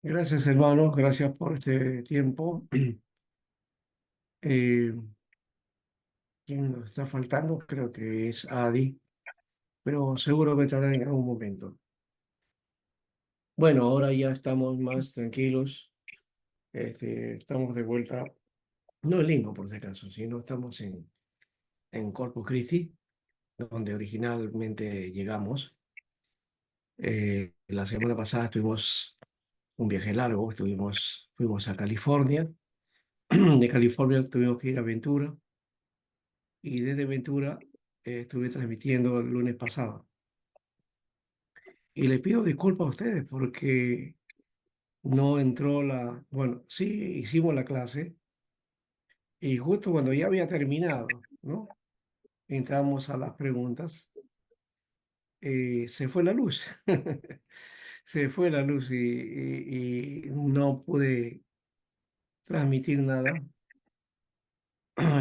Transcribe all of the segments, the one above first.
Gracias, hermanos, gracias por este tiempo. Eh, quien nos está faltando creo que es Adi, pero seguro que entrará en algún momento. Bueno, ahora ya estamos más tranquilos, estamos de vuelta, no en Lima por si acaso, sino estamos en Corpus Christi, donde originalmente llegamos. La semana pasada tuvimos un viaje largo, fuimos a California, de California tuvimos que ir a Ventura y desde Ventura estuve transmitiendo el lunes pasado. Y le pido disculpas a ustedes porque no entró bueno, sí hicimos la clase y justo cuando ya había terminado, ¿no? Entramos a las preguntas, se fue la luz. Se fue la luz y no pude transmitir nada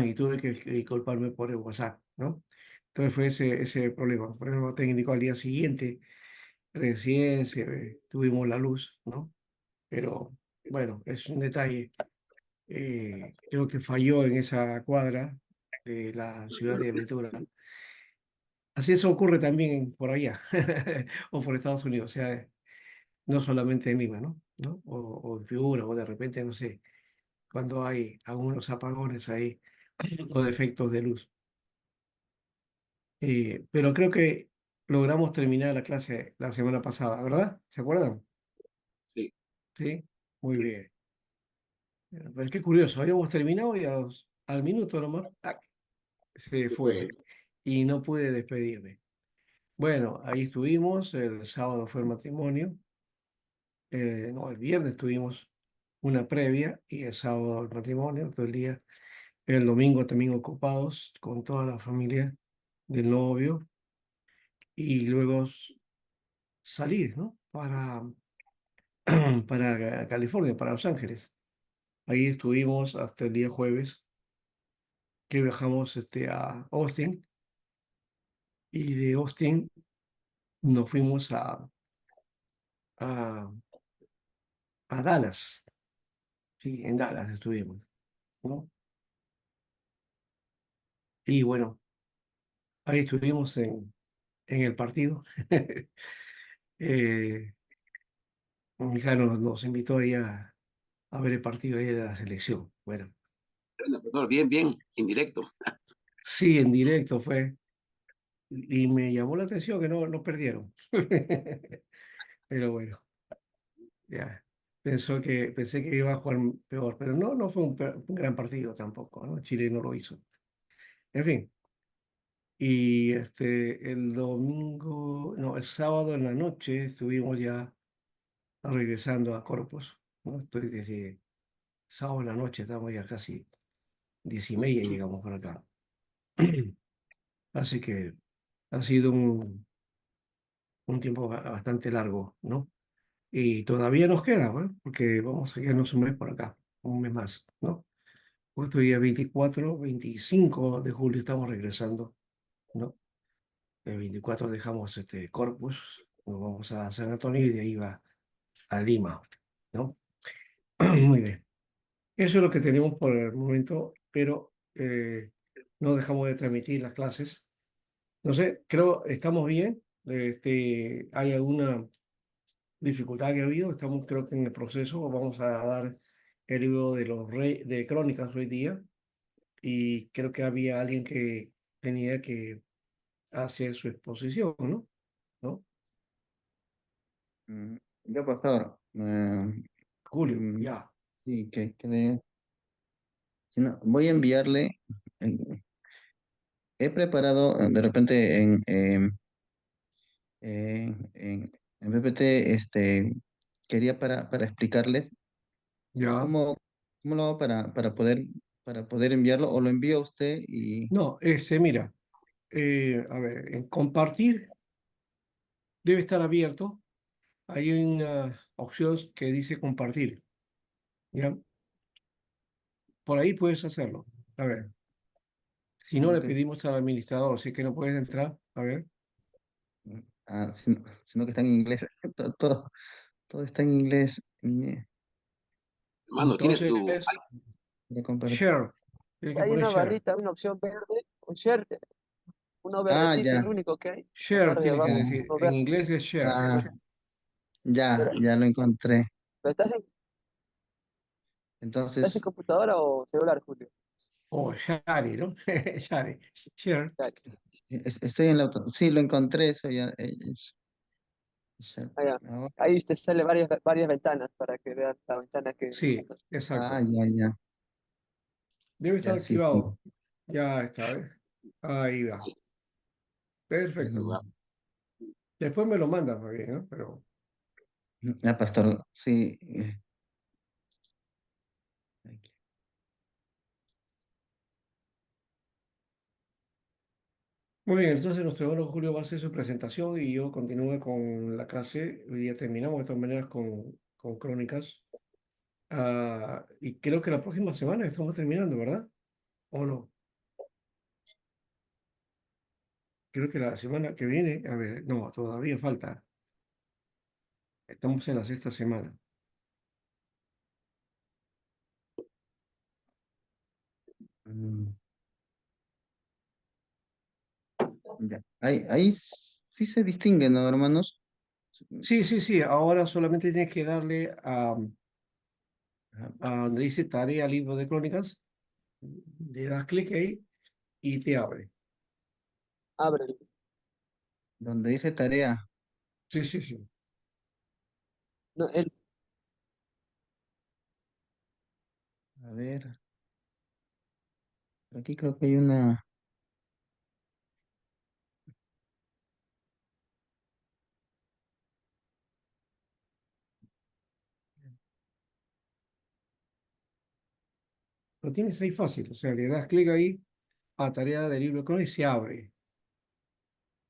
y tuve que disculparme por el WhatsApp, ¿no? Entonces fue ese problema técnico al día siguiente. Recién tuvimos la luz, ¿no? Pero bueno, es un detalle. Creo que falló en esa cuadra de la ciudad de Ventura. Así eso ocurre también por allá, o por Estados Unidos, o sea, no solamente en Lima, ¿no? ¿No? O en Piura, o de repente, no sé, cuando hay algunos apagones ahí, o defectos de luz. Pero creo que logramos terminar la clase la semana pasada, ¿verdad? ¿Se acuerdan? Sí, Sí, muy bien. Pero qué curioso, habíamos terminado y al minuto nomás se ¿qué pasó? fue y no pude despedirme. Bueno, ahí estuvimos, el sábado fue el matrimonio, no, el viernes tuvimos una previa y el sábado el matrimonio, todo el día. El domingo también ocupados con toda la familia del novio y luego salir, ¿no? Para California, para Los Ángeles. Ahí estuvimos hasta el día jueves que viajamos a Austin y de Austin nos fuimos a, a Dallas. Sí, en Dallas estuvimos, ¿no? Y bueno, ahí estuvimos en el partido. Eh, mi hija nos invitó ahí a ver el partido ahí de la selección. Bueno, Bueno, doctor, bien, bien, indirecto. sí, en directo fue. Y me llamó la atención que no perdieron. Pero bueno, ya. Pensé que iba a jugar peor, pero no fue un gran partido tampoco, ¿no? Chile no lo hizo. En fin. Y el domingo, no, el sábado en la noche estuvimos ya regresando a Corpus, ¿no? Estoy desde sábado en la noche, estamos ya casi 10:30 llegamos por acá. Así que ha sido un tiempo bastante largo, ¿no? Y todavía nos queda, ¿no? Porque vamos a quedarnos un mes por acá, un mes más, ¿no? Justo día 24, 25 de julio estamos regresando, ¿no? El 24 dejamos Corpus, nos vamos a San Antonio y de ahí va a Lima, ¿no? Muy bien. Eso es lo que tenemos por el momento, pero no dejamos de transmitir las clases. No sé, creo estamos bien. Hay alguna dificultad que ha habido, estamos creo que en el proceso. Vamos a dar el libro de los de Crónicas hoy día y creo que había alguien que tenía que hacer su exposición, ¿no? ¿No? Ya, pastor. Julio, Mm, ya. sí, si no, voy a enviarle. eh, He preparado de repente en PPT, quería para explicarles Ya. cómo, cómo lo hago para poder enviarlo, o lo envío a usted y No, mira, a ver, en compartir debe estar abierto. Hay una opción que dice compartir, ¿ya? Por ahí puedes hacerlo. A ver, si no le ok, pedimos al administrador, si es que no puedes entrar, a ver. sino que está en inglés todo. todo está en inglés. Hermano, tienes tu... Entonces, Voy a compartir. share. Tienes que Hay poner una share. barrita, una opción verde, un share, uno Ah, verdecito es ya, el único que hay. La Share parte de tienes que abajo, decir. uno En verde. inglés es share. ah, ya, Pero, ya lo encontré. pero ¿estás en Entonces, computadora o celular, Julio? O share, ¿no? Share. Share. Ya, estoy en la sí, lo encontré, eso ya. ah, ya. Ahora, Ahí te sale varias ventanas para que veas la ventana que... Sí, exacto. ya, ya, Debe estar ya, sí, sí. activado. Ya está, ¿ves? Ahí va. Eso, Perfecto. va. Después me lo mandas, más bien, ¿no? Pero Pastor, sí. Aquí. muy bien, entonces nuestro hermano Julio va a hacer su presentación y yo continúo con la clase. Hoy día terminamos de todas maneras con crónicas. Y creo que la próxima semana estamos terminando, ¿verdad? ¿O no? Creo que la semana que viene, a ver, no, todavía falta. Estamos en la sexta semana. Mm, ya. Ahí sí se distingue, ¿no, hermanos? Sí, sí, sí, ahora solamente tienes que darle Ah, a donde dice tarea libro de crónicas, le das clic ahí y te abre. Abre. donde dice tarea. Sí, sí, sí. No, A ver, aquí creo que hay una. Lo tienes ahí fácil, o sea, le das clic ahí a tarea de libro de crónicas y se abre.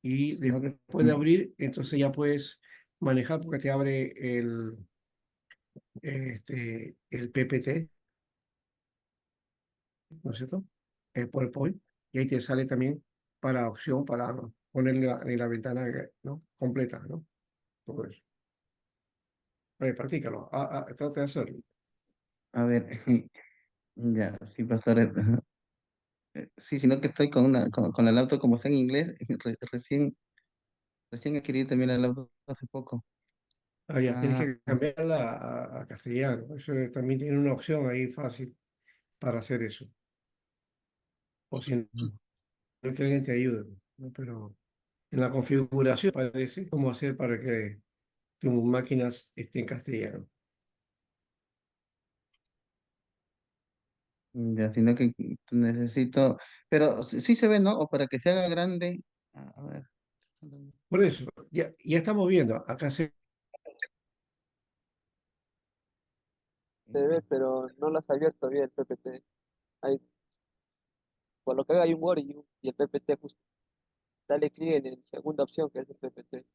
Y Sino que, después de abrir, entonces ya puedes manejar porque te abre el PPT, ¿no es cierto? El PowerPoint. Y ahí te sale también para opción para ponerle en la ventana, ¿no? Completa, ¿no? Todo eso. Oye, practícalo. Trata de hacerlo. a ver, ya, sí, pastor. Sí, sino que estoy con la laptop como está en inglés, recién adquirí también la laptop hace poco. Ya, tienes Ah, que cambiarla a castellano. Eso también tiene una opción ahí fácil para hacer eso. O si no, que alguien te ayude, ¿no? Pero en la configuración parece cómo hacer para que tus máquinas estén en castellano. ya, sino que necesito, pero sí se ve, ¿no? O para que se haga grande. A ver. Por eso, ya estamos viendo. Acá se se ve, pero no lo has abierto bien el PPT. Ahí, por lo que veo hay un Word y el PPT justo. Dale clic en la segunda opción que es el PPT.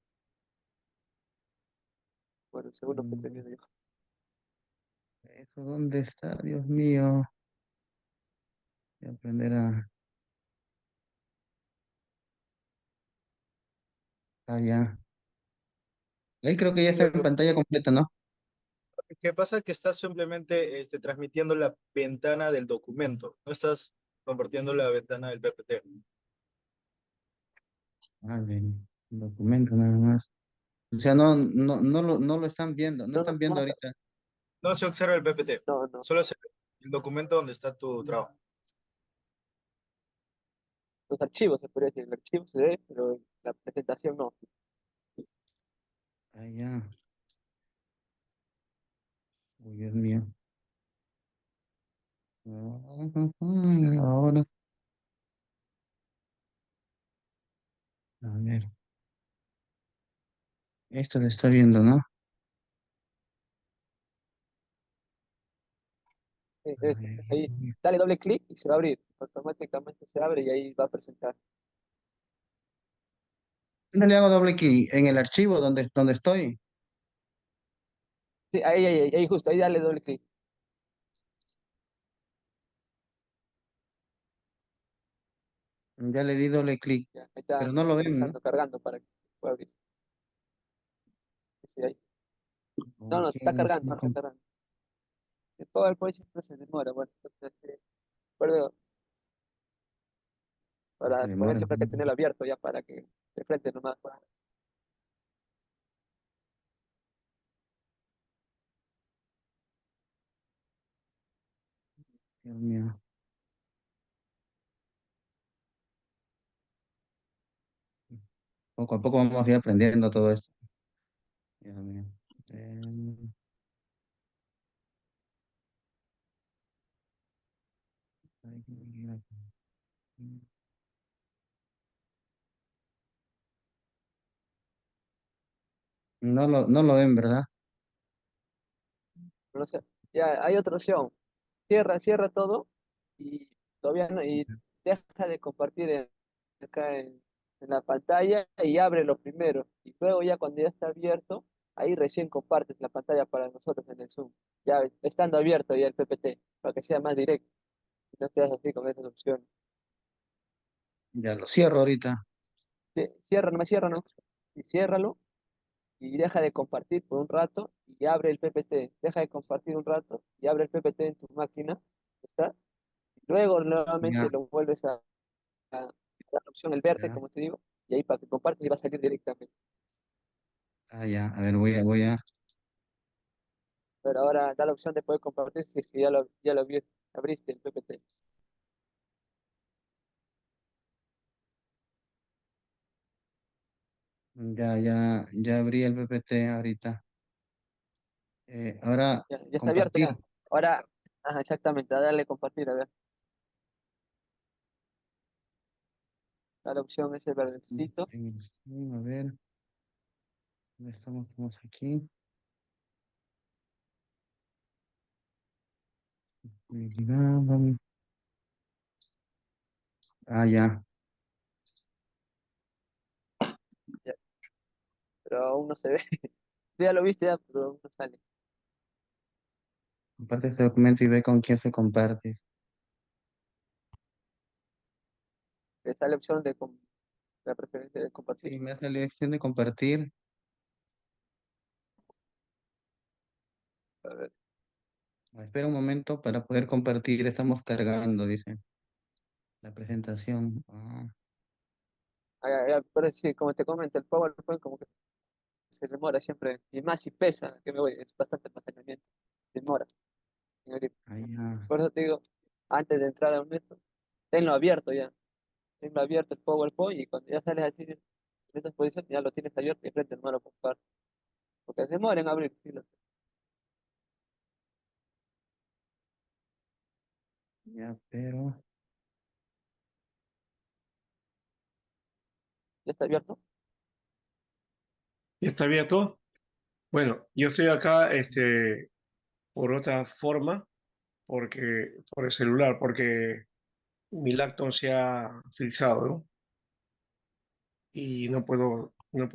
Bueno, el segundo que estoy Mm, viendo yo. ¿Eso dónde está? Dios mío. Voy a aprender a. Ah, ya. Ahí creo que ya está Lo en pantalla completa, ¿no? que pasa es que estás simplemente transmitiendo la ventana del documento, no estás compartiendo la ventana del PPT. Ah, bien. Documento nada más. O sea, no lo están viendo, no No, no, están viendo no, ahorita. No se observa el PPT, no, no. solo se ve el documento donde está tu trabajo. Los archivos se podría decir. El archivo se ve, pero la presentación no. Ah, ya. Uy, Dios mío. Ahora, a ver. Esto se está viendo, ¿no? A Ahí, ver. dale doble clic y se va a abrir. Automáticamente se abre y ahí va a presentar. ¿Dónde le hago doble clic? En el archivo donde estoy. Sí, ahí justo, ahí dale doble clic. Ya le di doble clic, Ya, ahí está pero no lo ven, ¿no? cargando para que pueda abrir. Sí, ahí. No, no, Ok, está cargando, sí, está cargando. El PowerPoint siempre se demora, bueno, entonces, recuerdo, se por eso demora. siempre hay que tenerlo abierto ya para que de frente nomás. Dios mío. Poco a poco vamos a ir aprendiendo todo esto. Dios mío. Em, no lo ven, ¿verdad? No sé, ya hay otra opción. Cierra todo y todavía no, y deja de compartir acá en la pantalla y ábrelo primero. Y luego ya cuando ya está abierto, ahí recién compartes la pantalla para nosotros en el Zoom. Ya estando abierto ya el PPT, para que sea más directo. No te así con esas opciones. Ya lo cierro ahorita. Cierra, no me cierra, ¿no? Y ciérralo y deja de compartir por un rato y abre el PPT. Deja de compartir un rato y abre el PPT en tu máquina. ¿Está? Luego nuevamente Ya, lo vuelves a la opción el verde, ya. como te digo, y ahí para que compartas y va a salir directamente. Ah, ya. A ver, voy a. Pero ahora da la opción de poder compartir si es que ya lo abriste el PPT. Ya abrí el PPT ahorita. Ahora, Ya está abierto compartir. ya. Ahora, ajá, exactamente, a darle compartir, a ver. Da la opción ese verdecito. A ver, ¿dónde estamos? Estamos aquí. Ah, ya. Ya, pero aún no se ve. Tú ya lo viste ya, pero aún no sale. Comparte este documento y ve con quién se comparte. Está la opción de la preferencia de compartir. Sí, me ha salido opción de compartir. A ver. Espera un momento para poder compartir. Estamos cargando, dice. La presentación. Ah, Pero sí, como te comento, el PowerPoint como que se demora siempre, y más si pesa, que me voy, es bastante almacenamiento, demora en abrir. ahí ya. Por eso te digo, antes de entrar a un método, tenlo abierto ya, tenlo abierto el PowerPoint y cuando ya sales así en esta posición ya lo tienes abierto y frente no lo comparto, porque demora en abrir, sí, Ya, pero. ya está abierto. ¿Ya está abierto? Bueno, yo estoy acá por otra forma, porque, por el celular, porque mi laptop se ha frizado, ¿no? Y no puedo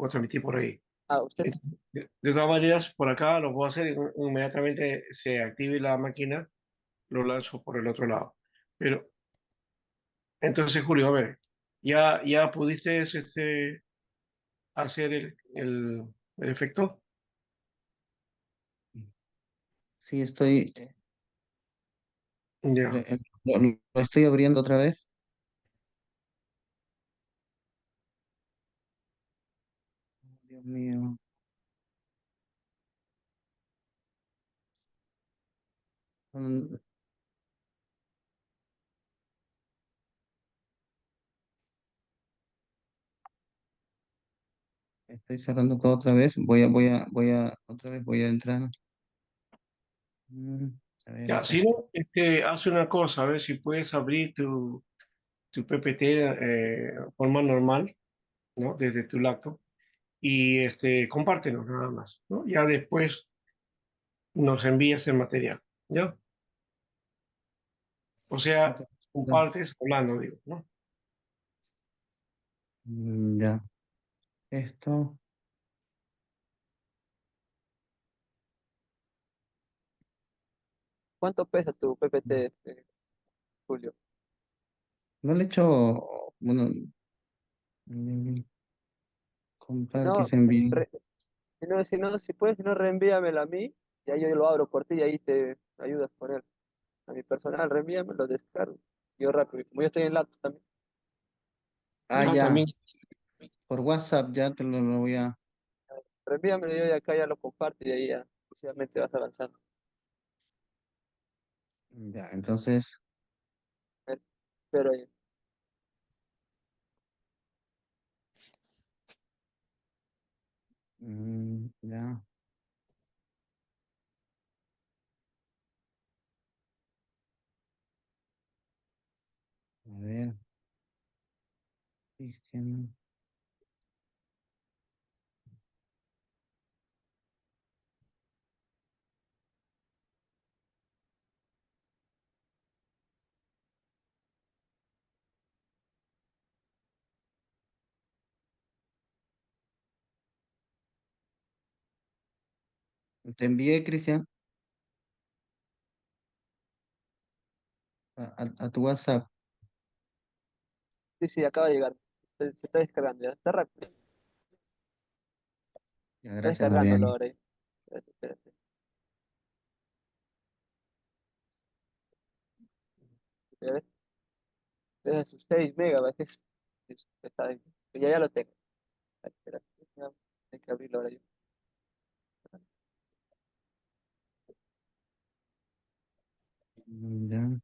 transmitir por ahí. Ah, usted, De todas maneras, por acá lo puedo hacer y inmediatamente se active la máquina, lo lanzo por el otro lado. Pero entonces, Julio, a ver, ya pudiste hacer el efecto? Sí, estoy. Ya. Lo estoy abriendo otra vez. Dios mío. Mm, Estoy cerrando todo otra vez. Otra vez voy a entrar. Mm, A ver, Ya, acá si está. no, haz una cosa, a ver si puedes abrir tu PPT de forma normal, ¿no? Desde tu laptop y compártelo nada más, ¿no? Ya después nos envías el material, ¿ya? O sea, Ok. compartes hablando, digo, ¿no? Ya. Esto. ¿cuánto pesa tu PPT, Julio? No le he hecho. Bueno, Si comparte, no, se envíe. Si puedes, si no, reenvíamelo a mí, y ahí yo lo abro por ti y ahí te ayudas con él. A mi personal, reenvíame, lo descargo. Yo rápido, como yo estoy en laptop también, Ah, Ah, ya, también. por WhatsApp ya te lo voy a... reenvíamelo yo y acá ya lo comparto y ahí ya, exclusivamente vas avanzando. Ya, entonces, Eh, Pero ahí, ya, a ver, Cristian. Te envié, Cristian, a tu WhatsApp. sí, sí, acaba de llegar. Se está descargando ya, está rápido. Ya, Está gracias, descargándolo Damián. ahora. Espérate, espérate. Ya ves, es sus 6 megabytes. Está, ya lo tengo. Espérate, ya, hay que abrirlo ahora yo. Ya.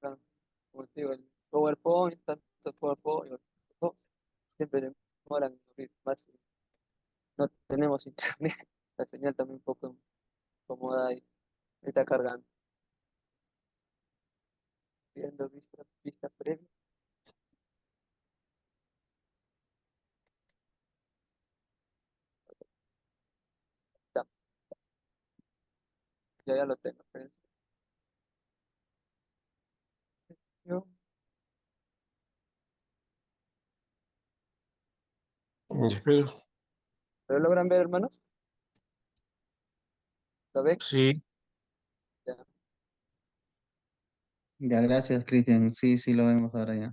Ah, como te digo, el PowerPoint, tanto PowerPoint, no, siempre demoran en abrir más. No tenemos internet, la señal también un poco incómoda y está cargando. Viendo vista previa, ya, ya lo tengo. Yo- Espero. ¿Pero logran ver, hermanos? ¿Lo ven? Sí. Ya, Ya, gracias, Cristian. Sí, sí, lo vemos ahora ya.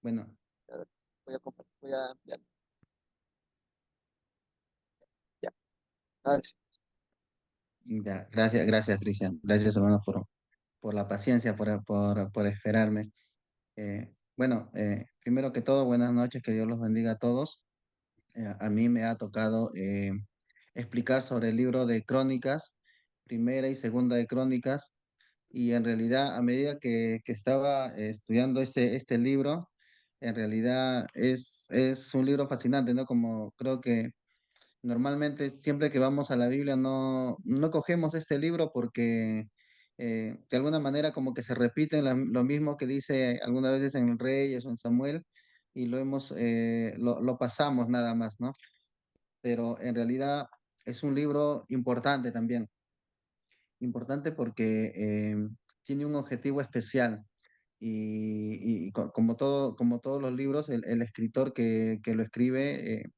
Bueno, a ver, voy a compartir, voy a enviar. Ya, a ver, ya, gracias, gracias, Cristian. Gracias, hermano, por la paciencia, por esperarme. Bueno, primero que todo, buenas noches, que Dios los bendiga a todos. A mí me ha tocado explicar sobre el libro de Crónicas, primera y segunda de Crónicas, y en realidad a medida que estaba estudiando este libro, en realidad es un libro fascinante, ¿no? Como creo que normalmente siempre que vamos a la Biblia no cogemos este libro porque de alguna manera como que se repite lo mismo que dice algunas veces en el Reyes o en Samuel y lo pasamos nada más, ¿no? Pero en realidad es un libro importante también, importante porque tiene un objetivo especial como todos los libros, el escritor que lo escribe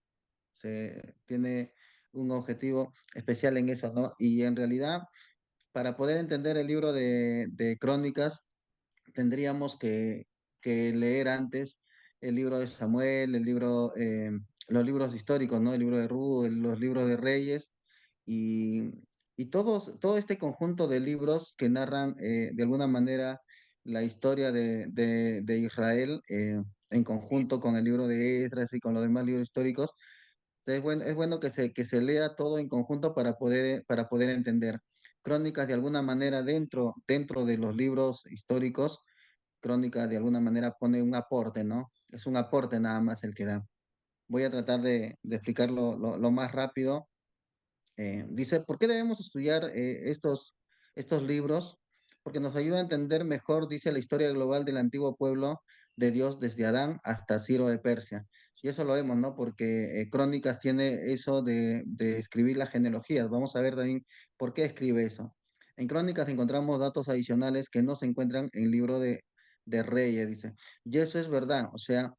tiene un objetivo especial en eso, ¿no? Y en realidad, para poder entender el libro de Crónicas, tendríamos que leer antes el libro de Samuel, los libros históricos, ¿no? El libro de Ruth, los libros de Reyes y, y todo este conjunto de libros que narran de alguna manera la historia de Israel en conjunto con el libro de Esdras y con los demás libros históricos. Es bueno que se lea todo en conjunto para poder entender. Crónicas de alguna manera dentro de los libros históricos, Crónica de alguna manera pone un aporte, ¿no? Es un aporte nada más el que da. Voy a tratar de explicarlo lo más rápido. Dice, ¿por qué debemos estudiar estos libros? Porque nos ayuda a entender mejor, dice, la historia global del antiguo pueblo de Dios desde Adán hasta Ciro de Persia. Y eso lo vemos, ¿no? Porque Crónicas tiene eso de escribir las genealogías. Vamos a ver también por qué escribe eso. En Crónicas encontramos datos adicionales que no se encuentran en el libro de Reyes, dice. Y eso es verdad, o sea,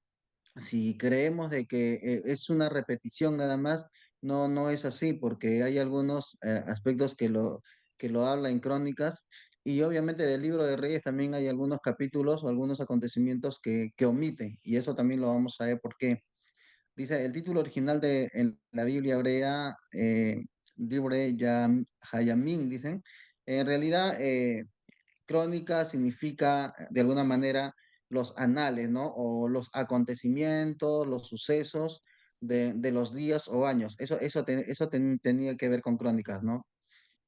si creemos de que es una repetición nada más, no es así, porque hay algunos aspectos que lo habla en Crónicas, y obviamente del libro de Reyes también hay algunos capítulos o algunos acontecimientos que omite, y eso también lo vamos a ver por qué. Dice, el título original de en la Biblia hebrea, Libre Hayamín, dicen, en realidad crónica significa de alguna manera los anales, ¿no? O los acontecimientos, los sucesos de los días o años. Tenía que ver con crónicas, ¿no?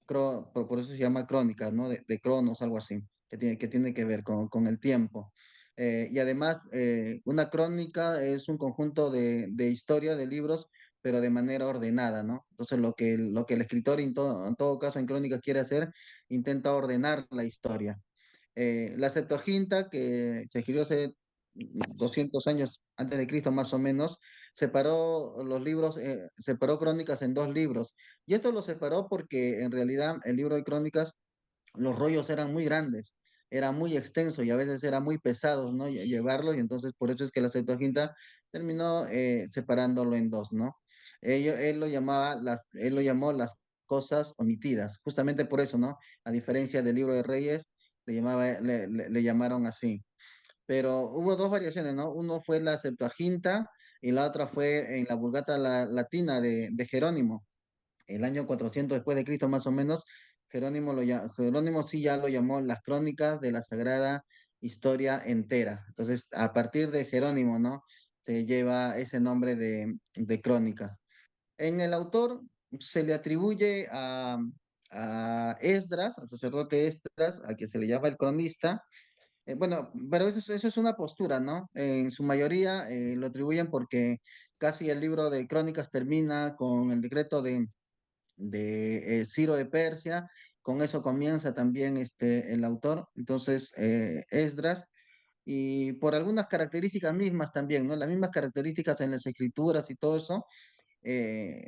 Por eso se llama crónicas, ¿no? De cronos, algo así, que tiene que ver con el tiempo. Y además, una crónica es un conjunto de historia, de libros, pero de manera ordenada, ¿no? Entonces, lo que el escritor, en todo caso, en crónica quiere hacer, intenta ordenar la historia. La Septuaginta, que se escribió hace 200 años antes de Cristo más o menos, separó los libros, separó Crónicas en dos libros. Y esto lo separó porque en realidad el libro de Crónicas, los rollos eran muy grandes, era muy extenso y a veces era muy pesados, ¿no? Llevarlo, y entonces por eso es que la Septuaginta terminó separándolo en dos, ¿no? Él lo llamó las cosas omitidas, justamente por eso, ¿no? A diferencia del libro de Reyes, le llamaron así. Pero hubo dos variaciones, ¿no? Uno fue la Septuaginta y la otra fue en la Vulgata Latina de Jerónimo, el año 400 después de Cristo más o menos. Jerónimo sí ya lo llamó las crónicas de la Sagrada Historia entera. Entonces, a partir de Jerónimo, ¿no? Se lleva ese nombre de crónica. En el autor se le atribuye a Esdras, al sacerdote Esdras, a quien se le llama el cronista. Bueno, pero eso es una postura, ¿no? En su mayoría lo atribuyen porque casi el libro de Crónicas termina con el decreto de Ciro de Persia. Con eso comienza también el autor, entonces Esdras, y por algunas características mismas también, ¿no? Las mismas características en las escrituras y todo eso,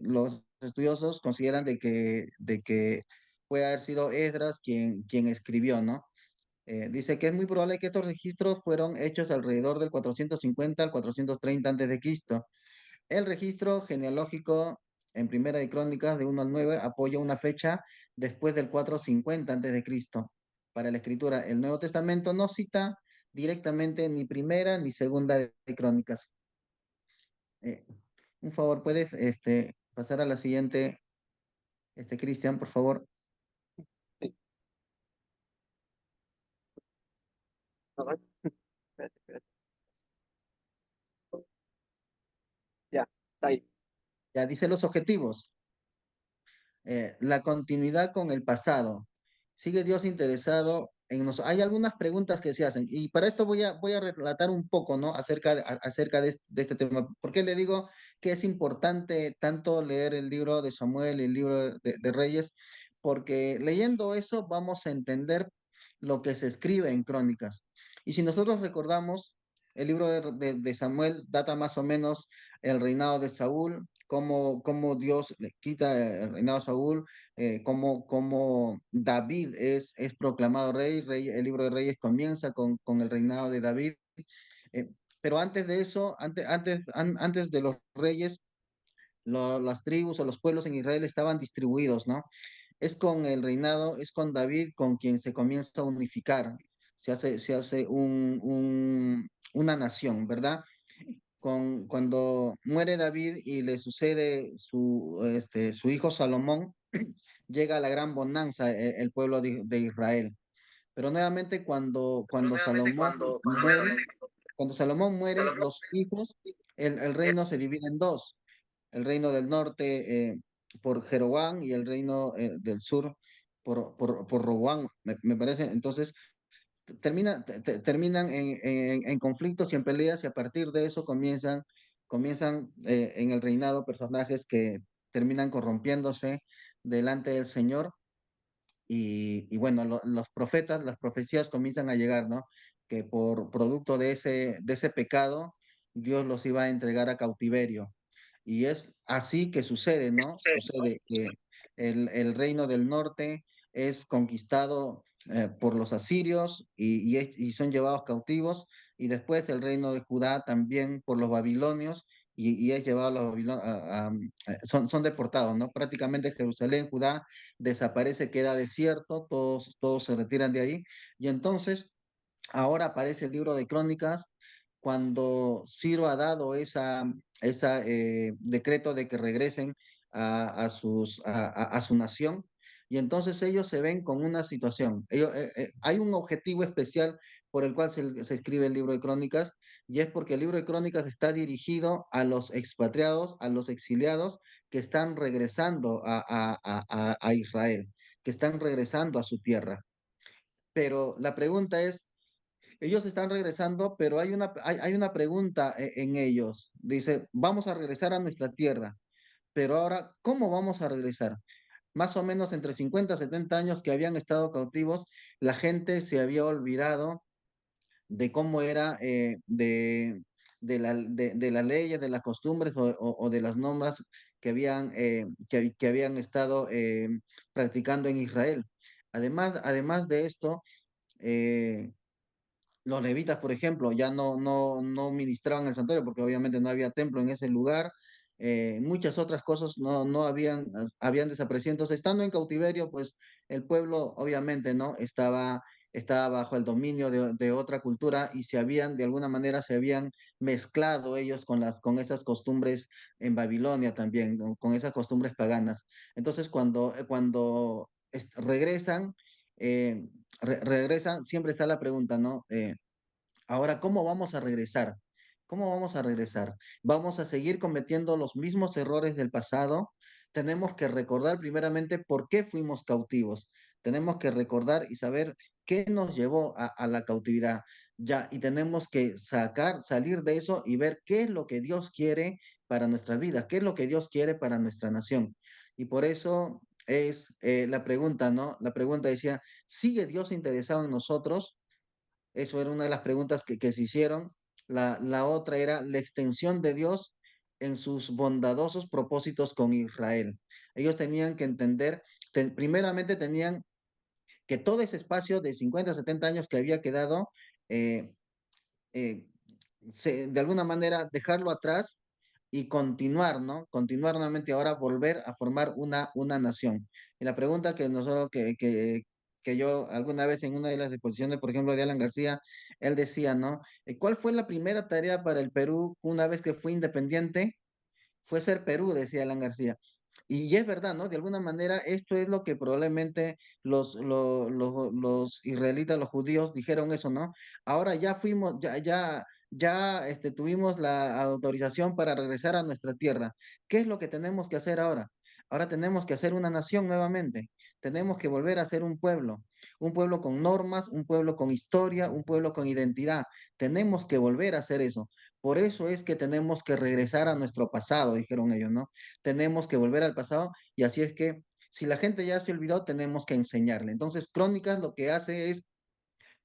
los estudiosos consideran de que puede haber sido Esdras quien escribió, ¿no? Dice que es muy probable que estos registros fueron hechos alrededor del 450 al 430 antes de Cristo. El registro genealógico en Primera de Crónicas de 1 al 9 apoya una fecha después del 450 antes de Cristo. Para la escritura, el Nuevo Testamento no cita directamente ni Primera ni Segunda de Crónicas. Eh, un favor, ¿puedes pasar a la siguiente, Cristian, por favor? Sí, no, espérate, espérate. Ya, está ahí. Ya dice los objetivos. La continuidad con el pasado. ¿Sigue Dios interesado en nosotros? Hay algunas preguntas que se hacen y para esto voy a relatar un poco, ¿no? Acerca de este tema. ¿Por qué le digo que es importante tanto leer el libro de Samuel y el libro de Reyes? Porque leyendo eso vamos a entender lo que se escribe en Crónicas. Y si nosotros recordamos, el libro de Samuel data más o menos el reinado de Saúl, cómo Dios le quita el reinado a Saúl, cómo David es proclamado rey, el libro de Reyes comienza con el reinado de David. eh, pero antes de eso, antes de los reyes, las tribus o los pueblos en Israel estaban distribuidos, ¿no? Es con el reinado, es con David con quien se comienza a unificar, se hace una nación, ¿verdad? Cuando muere David y le sucede su hijo Salomón, llega la gran bonanza el pueblo de Israel. Pero nuevamente cuando Salomón muere, los hijos, el reino se divide en dos. El reino del norte por Jeroboam y el reino del sur por Roboam, me parece. Entonces, terminan en conflictos y en peleas y a partir de eso comienzan en el reinado personajes que terminan corrompiéndose delante del Señor y bueno, los profetas, las profecías comienzan a llegar, ¿no? Que por producto de ese pecado, Dios los iba a entregar a cautiverio. Y es así que sucede, ¿no? Sucede que el reino del norte es conquistado por los asirios y son llevados cautivos, y después el reino de Judá también por los babilonios, y es llevado a Babilonia, son deportados, ¿no? Prácticamente Jerusalén, Judá desaparece, queda desierto, todos se retiran de ahí, y entonces ahora aparece el libro de Crónicas cuando Ciro ha dado esa decreto de que regresen a su nación. Y entonces ellos se ven con una situación. Hay un objetivo especial por el cual se escribe el libro de Crónicas, y es porque el libro de Crónicas está dirigido a los expatriados, a los exiliados que están regresando a Israel, que están regresando a su tierra. Pero la pregunta es, ellos están regresando, pero hay una pregunta en ellos. Dice, vamos a regresar a nuestra tierra, pero ahora, ¿cómo vamos a regresar? Más o menos entre 50 y 70 años que habían estado cautivos, la gente se había olvidado de cómo era, de las leyes, de las costumbres o de las normas que habían estado practicando en Israel. Además de esto, eh, los levitas, por ejemplo, ya no ministraban el santuario porque obviamente no había templo en ese lugar. Muchas otras cosas no habían desaparecido. Entonces, estando en cautiverio, pues el pueblo obviamente no estaba bajo el dominio de otra cultura y de alguna manera se habían mezclado ellos con esas costumbres en Babilonia también, ¿no? Con esas costumbres paganas. Entonces, regresan, eh, regresan, siempre está la pregunta, ¿no? Ahora, ¿cómo vamos a regresar? ¿Cómo vamos a regresar? ¿Vamos a seguir cometiendo los mismos errores del pasado? Tenemos que recordar primeramente por qué fuimos cautivos. Tenemos que recordar y saber qué nos llevó a la cautividad. Ya, y tenemos que salir de eso y ver qué es lo que Dios quiere para nuestras vidas, qué es lo que Dios quiere para nuestra nación. Y por eso es la pregunta, ¿no? La pregunta decía, ¿sigue Dios interesado en nosotros? Eso era una de las preguntas que se hicieron. La otra era la extensión de Dios en sus bondadosos propósitos con Israel. Ellos tenían que entender, primeramente tenían que todo ese espacio de 50 70 años que había quedado, eh, eh, de alguna manera dejarlo atrás y continuar, ¿no? Continuar nuevamente ahora, volver a formar una nación. Y la pregunta que nosotros, que yo alguna vez en una de las exposiciones, por ejemplo, de Alan García, él decía, ¿no? ¿Cuál fue la primera tarea para el Perú una vez que fue independiente? Fue ser Perú, decía Alan García. Y es verdad, ¿no? De alguna manera, esto es lo que probablemente los israelitas, los judíos dijeron eso, ¿no? Ahora ya fuimos, tuvimos la autorización para regresar a nuestra tierra. ¿Qué es lo que tenemos que hacer ahora? Ahora tenemos que hacer una nación nuevamente. Tenemos que volver a ser un pueblo con normas, un pueblo con historia, un pueblo con identidad. Tenemos que volver a hacer eso. Por eso es que tenemos que regresar a nuestro pasado, dijeron ellos, ¿no? Tenemos que volver al pasado y así es que si la gente ya se olvidó, tenemos que enseñarle. Entonces, Crónicas lo que hace es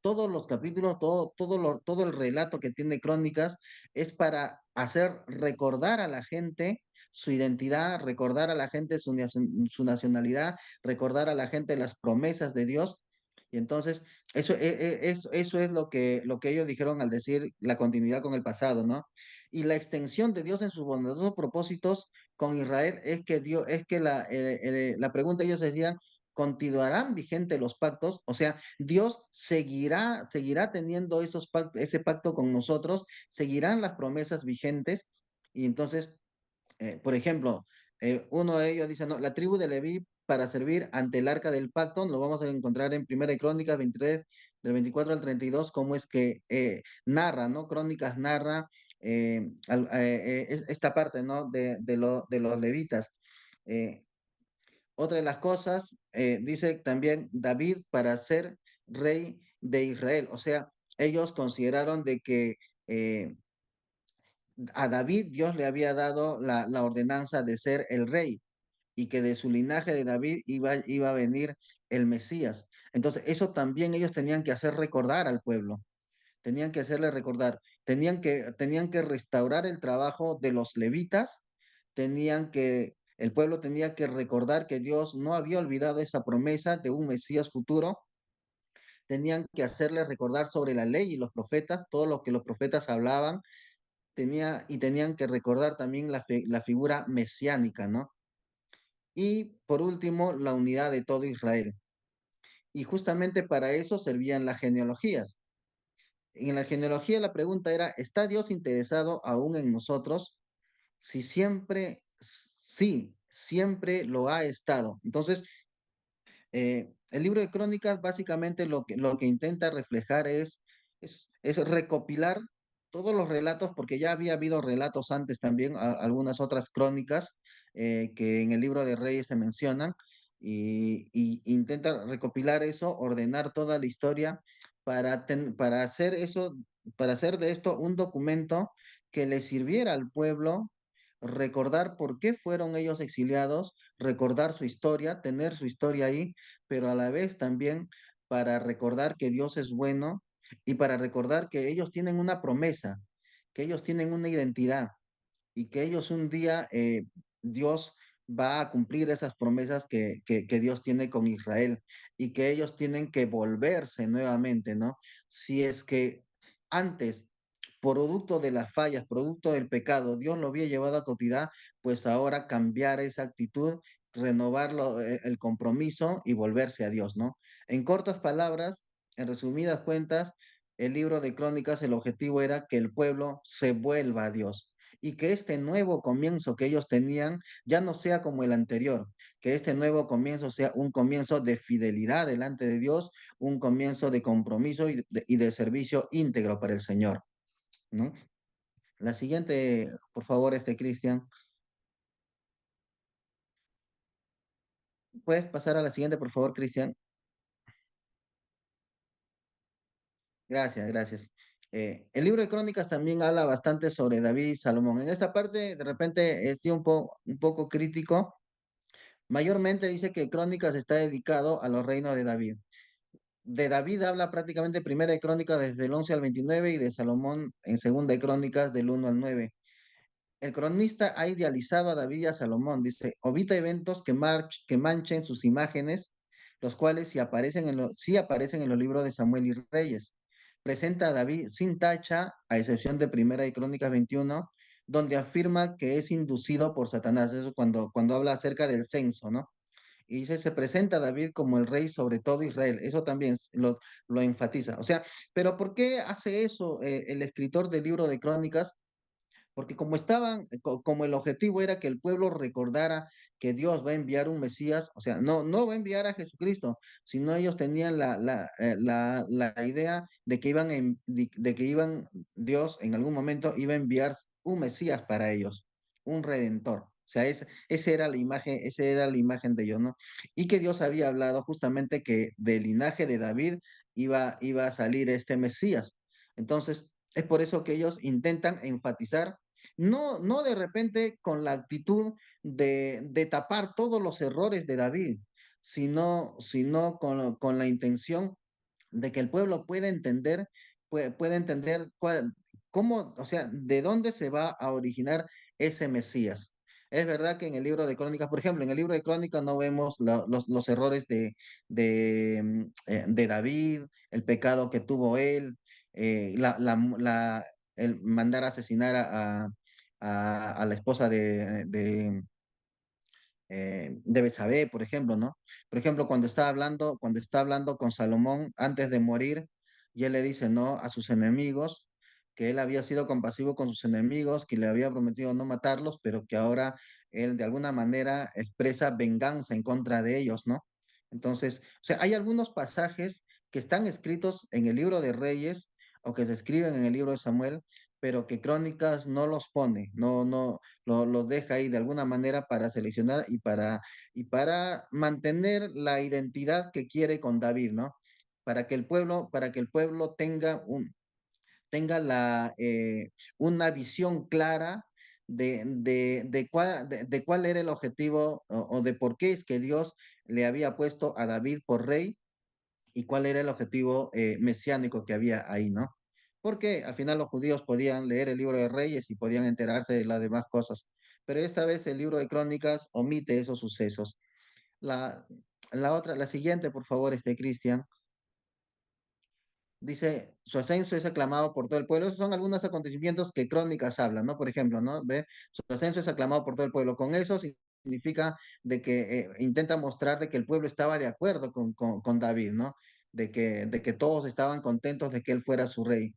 todos los capítulos, todo el relato que tiene Crónicas es para hacer recordar a la gente su identidad, recordar a la gente su nacionalidad, recordar a la gente las promesas de Dios. Y entonces, eso es lo que ellos dijeron al decir la continuidad con el pasado, ¿no? Y la extensión de Dios en sus bondadosos propósitos con Israel es que la pregunta ellos decían, ¿continuarán vigentes los pactos? O sea, Dios seguirá teniendo ese pacto con nosotros, seguirán las promesas vigentes. Y entonces, por ejemplo, uno de ellos dice, no, la tribu de Leví para servir ante el arca del pacto, lo vamos a encontrar en Primera de Crónicas 23, del 24 al 32, cómo es que narra, ¿no? Crónicas narra esta parte, ¿no? De los levitas. Eh, Otra de las cosas, dice también David para ser rey de Israel. O sea, ellos consideraron de que eh, a David Dios le había dado la ordenanza de ser el rey y que de su linaje de David iba a venir el Mesías. Entonces, eso también ellos tenían que hacer recordar al pueblo, tenían que hacerle recordar, tenían que restaurar el trabajo de los levitas, el pueblo tenía que recordar que Dios no había olvidado esa promesa de un Mesías futuro, tenían que hacerle recordar sobre la ley y los profetas, todo lo que los profetas hablaban, tenían que recordar también la figura mesiánica, ¿no? Y por último, la unidad de todo Israel. Y justamente para eso servían las genealogías. En la genealogía la pregunta era, ¿está Dios interesado aún en nosotros? Si siempre, sí, siempre lo ha estado. Entonces, el libro de Crónicas básicamente lo que intenta reflejar es recopilar todos los relatos, porque ya había habido relatos antes también, algunas otras crónicas que en el libro de Reyes se mencionan, y intenta recopilar eso, ordenar toda la historia para hacer eso, para hacer de esto un documento que le sirviera al pueblo recordar por qué fueron ellos exiliados, recordar su historia, tener su historia ahí, pero a la vez también para recordar que Dios es bueno y para recordar que ellos tienen una promesa, que ellos tienen una identidad y que ellos un día Dios va a cumplir esas promesas que Dios tiene con Israel y que ellos tienen que volverse nuevamente, ¿no? Si es que antes, producto de las fallas, producto del pecado, Dios lo había llevado a cautividad, pues ahora cambiar esa actitud, renovar el compromiso y volverse a Dios, ¿no? En cortas palabras, en resumidas cuentas, el libro de Crónicas, el objetivo era que el pueblo se vuelva a Dios y que este nuevo comienzo que ellos tenían ya no sea como el anterior, que este nuevo comienzo sea un comienzo de fidelidad delante de Dios, un comienzo de compromiso y de servicio íntegro para el Señor, ¿no? La siguiente, por favor, Cristian. ¿Puedes pasar a la siguiente, por favor, Cristian? Gracias, gracias. El libro de Crónicas también habla bastante sobre David y Salomón. En esta parte, de repente, sí un poco crítico. Mayormente dice que Crónicas está dedicado a los reinos de David. De David habla prácticamente Primera de Crónicas desde el 11 al 29 y de Salomón en Segunda de Crónicas del 1 al 9. El cronista ha idealizado a David y a Salomón, dice, evita eventos que manchen sus imágenes, los cuales sí aparecen en los libros de Samuel y Reyes. Presenta a David sin tacha, a excepción de Primera de Crónicas 21, donde afirma que es inducido por Satanás. Eso cuando habla acerca del censo, ¿no? Y dice, se presenta a David como el rey sobre todo Israel. Eso también lo enfatiza. O sea, pero ¿por qué hace eso el escritor del libro de Crónicas? Porque como el objetivo era que el pueblo recordara que Dios va a enviar un Mesías, o sea, no va a enviar a Jesucristo, sino ellos tenían la idea de que Dios en algún momento iba a enviar un Mesías para ellos, un redentor. O sea, esa era la imagen de ellos, ¿no? Y que Dios había hablado justamente que del linaje de David iba a salir este Mesías. Entonces, es por eso que ellos intentan enfatizar no de repente con la actitud de tapar todos los errores de David, sino con la intención de que el pueblo pueda entender cómo, o sea, de dónde se va a originar ese Mesías. Es verdad que en el libro de Crónicas, por ejemplo, en el libro de Crónicas no vemos los errores de David, el pecado que tuvo él, el mandar a asesinar a la esposa de Betsabé, por ejemplo, ¿no? Por ejemplo, cuando está hablando con Salomón antes de morir, y él le dice, ¿no? A sus enemigos, que él había sido compasivo con sus enemigos, que le había prometido no matarlos, pero que ahora él de alguna manera expresa venganza en contra de ellos, ¿no? Entonces, o sea, hay algunos pasajes que están escritos en el libro de Reyes o que se escriben en el libro de Samuel, pero que Crónicas no los pone, no, los deja ahí de alguna manera para seleccionar y para mantener la identidad que quiere con David, ¿no? Para que el pueblo tenga una visión clara de cuál era el objetivo o de por qué es que Dios le había puesto a David por rey y cuál era el objetivo mesiánico que había ahí, ¿no? Porque al final los judíos podían leer el libro de Reyes y podían enterarse de las demás cosas, pero esta vez el libro de Crónicas omite esos sucesos. La siguiente, por favor, Cristian. Dice, su ascenso es aclamado por todo el pueblo. Esos son algunos acontecimientos que Crónicas hablan, ¿no? Por ejemplo, ¿no? ¿Ve? Su ascenso es aclamado por todo el pueblo. Con eso significa de que intenta mostrar de que el pueblo estaba de acuerdo con David, ¿no? De que todos estaban contentos de que él fuera su rey.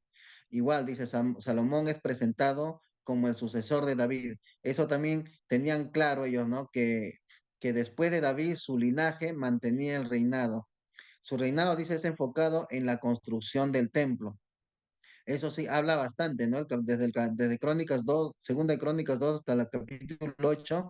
Igual, dice, Salomón es presentado como el sucesor de David. Eso también tenían claro ellos, ¿no? Que después de David su linaje mantenía el reinado. Su reinado, dice, es enfocado en la construcción del templo. Eso sí, habla bastante, ¿no? Desde Crónicas 2, segunda de Crónicas 2 hasta el capítulo 8,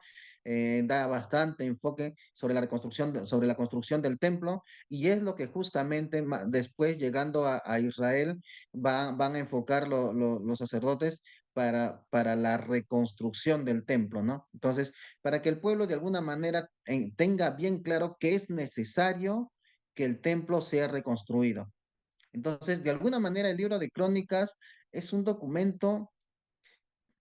da bastante enfoque sobre la reconstrucción, sobre la construcción del templo, y es lo que justamente después, llegando a Israel, van a enfocar los sacerdotes para la reconstrucción del templo, ¿no? Entonces, para que el pueblo de alguna manera tenga bien claro que es necesario que el templo sea reconstruido. Entonces, de alguna manera, el libro de Crónicas es un documento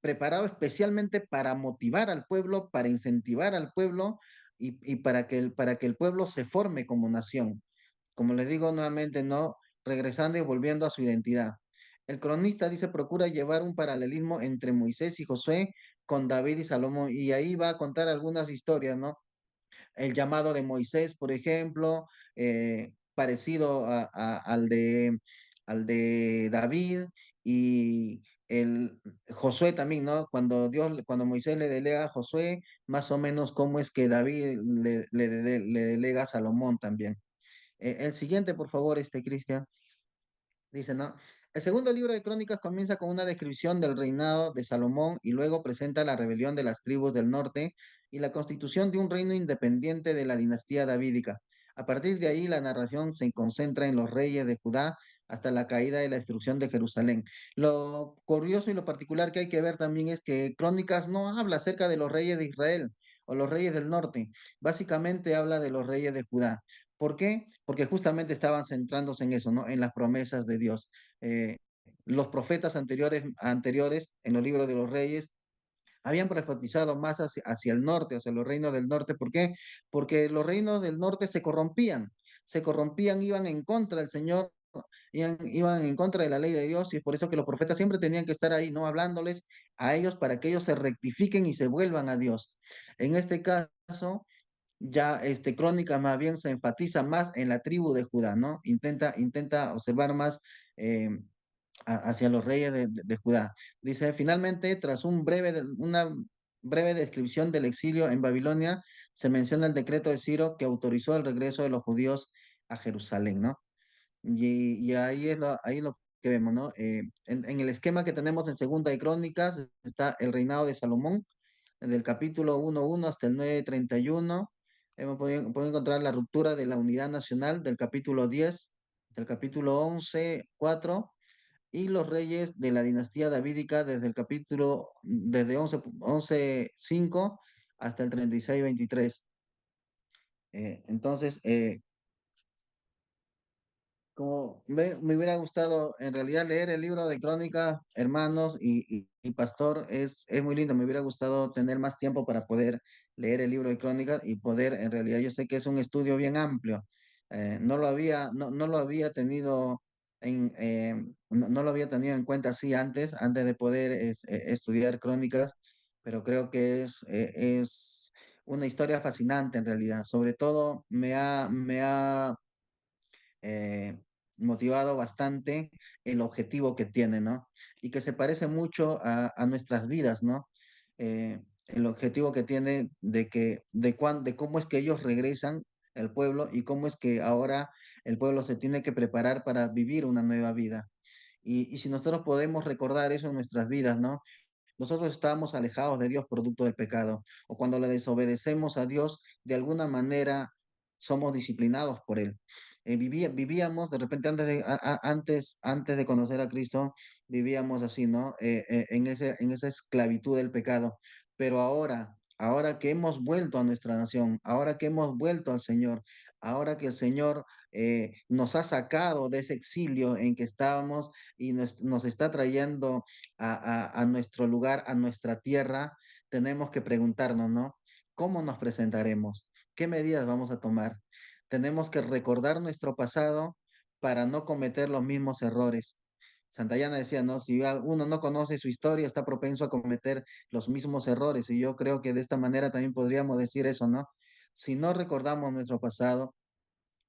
preparado especialmente para motivar al pueblo, para incentivar al pueblo y para que el pueblo se forme como nación. Como les digo nuevamente, no regresando y volviendo a su identidad. El cronista dice, procura llevar un paralelismo entre Moisés y Josué con David y Salomón, y ahí va a contar algunas historias, ¿no? El llamado de Moisés, por ejemplo, parecido al de David, y el Josué también, ¿no? Cuando Moisés le delega a Josué, más o menos cómo es que David le delega a Salomón también. El siguiente, por favor, Cristian. Dice, ¿no? El segundo libro de Crónicas comienza con una descripción del reinado de Salomón y luego presenta la rebelión de las tribus del norte y la constitución de un reino independiente de la dinastía davídica. A partir de ahí, la narración se concentra en los reyes de Judá hasta la caída y la destrucción de Jerusalén. Lo curioso y lo particular que hay que ver también es que Crónicas no habla acerca de los reyes de Israel o los reyes del norte, básicamente habla de los reyes de Judá. ¿Por qué? Porque justamente estaban centrándose en eso, ¿no? En las promesas de Dios. Eh, los profetas anteriores en los libros de los reyes habían profetizado más hacia el norte, hacia los reinos del norte. ¿Por qué? Porque los reinos del norte se corrompían, iban en contra del Señor, iban en contra de la ley de Dios, y es por eso que los profetas siempre tenían que estar ahí, ¿no? Hablándoles a ellos para que ellos se rectifiquen y se vuelvan a Dios. En este caso, ya Crónica más bien se enfatiza más en la tribu de Judá, ¿no? Intenta observar más eh, hacia los reyes de Judá. Dice, finalmente, tras una breve descripción del exilio en Babilonia, se menciona el decreto de Ciro que autorizó el regreso de los judíos a Jerusalén, ¿no? Y ahí lo que vemos, ¿no? En el esquema que tenemos en Segunda de Crónicas está el reinado de Salomón, del capítulo 1.1 hasta el 9.31. Hemos podido encontrar la ruptura de la unidad nacional del capítulo 10, del capítulo 11.4, y los reyes de la dinastía davídica desde 11.5 hasta el 36.23. Entonces, como me hubiera gustado en realidad leer el libro de Crónicas, hermanos, y Pastor, es muy lindo. Me hubiera gustado tener más tiempo para poder leer el libro de Crónicas y poder, en realidad, yo sé que es un estudio bien amplio. No lo había tenido no lo había tenido en cuenta así antes de poder estudiar Crónicas, pero creo que es una historia fascinante en realidad. Sobre todo me ha eh, motivado bastante el objetivo que tiene, ¿no? Y que se parece mucho a nuestras vidas, ¿no? El objetivo que tiene de cómo es que ellos regresan al pueblo y cómo es que ahora el pueblo se tiene que preparar para vivir una nueva vida. Y si nosotros podemos recordar eso en nuestras vidas, ¿no? Nosotros estábamos alejados de Dios producto del pecado, o cuando le desobedecemos a Dios, de alguna manera somos disciplinados por Él. Vivíamos, de repente, antes de conocer a Cristo, vivíamos así, ¿no? En esa esclavitud del pecado. Pero ahora que hemos vuelto a nuestra nación, ahora que hemos vuelto al Señor, ahora que el Señor nos ha sacado de ese exilio en que estábamos y nos está trayendo a nuestro lugar, a nuestra tierra, tenemos que preguntarnos, ¿no? ¿Cómo nos presentaremos? ¿Qué medidas vamos a tomar? Tenemos que recordar nuestro pasado, para no cometer los mismos errores. Santayana decía, ¿no? Si uno no conoce su historia, está propenso a cometer los mismos errores. Y yo creo que de esta manera también podríamos decir eso, ¿no? Si no recordamos nuestro pasado,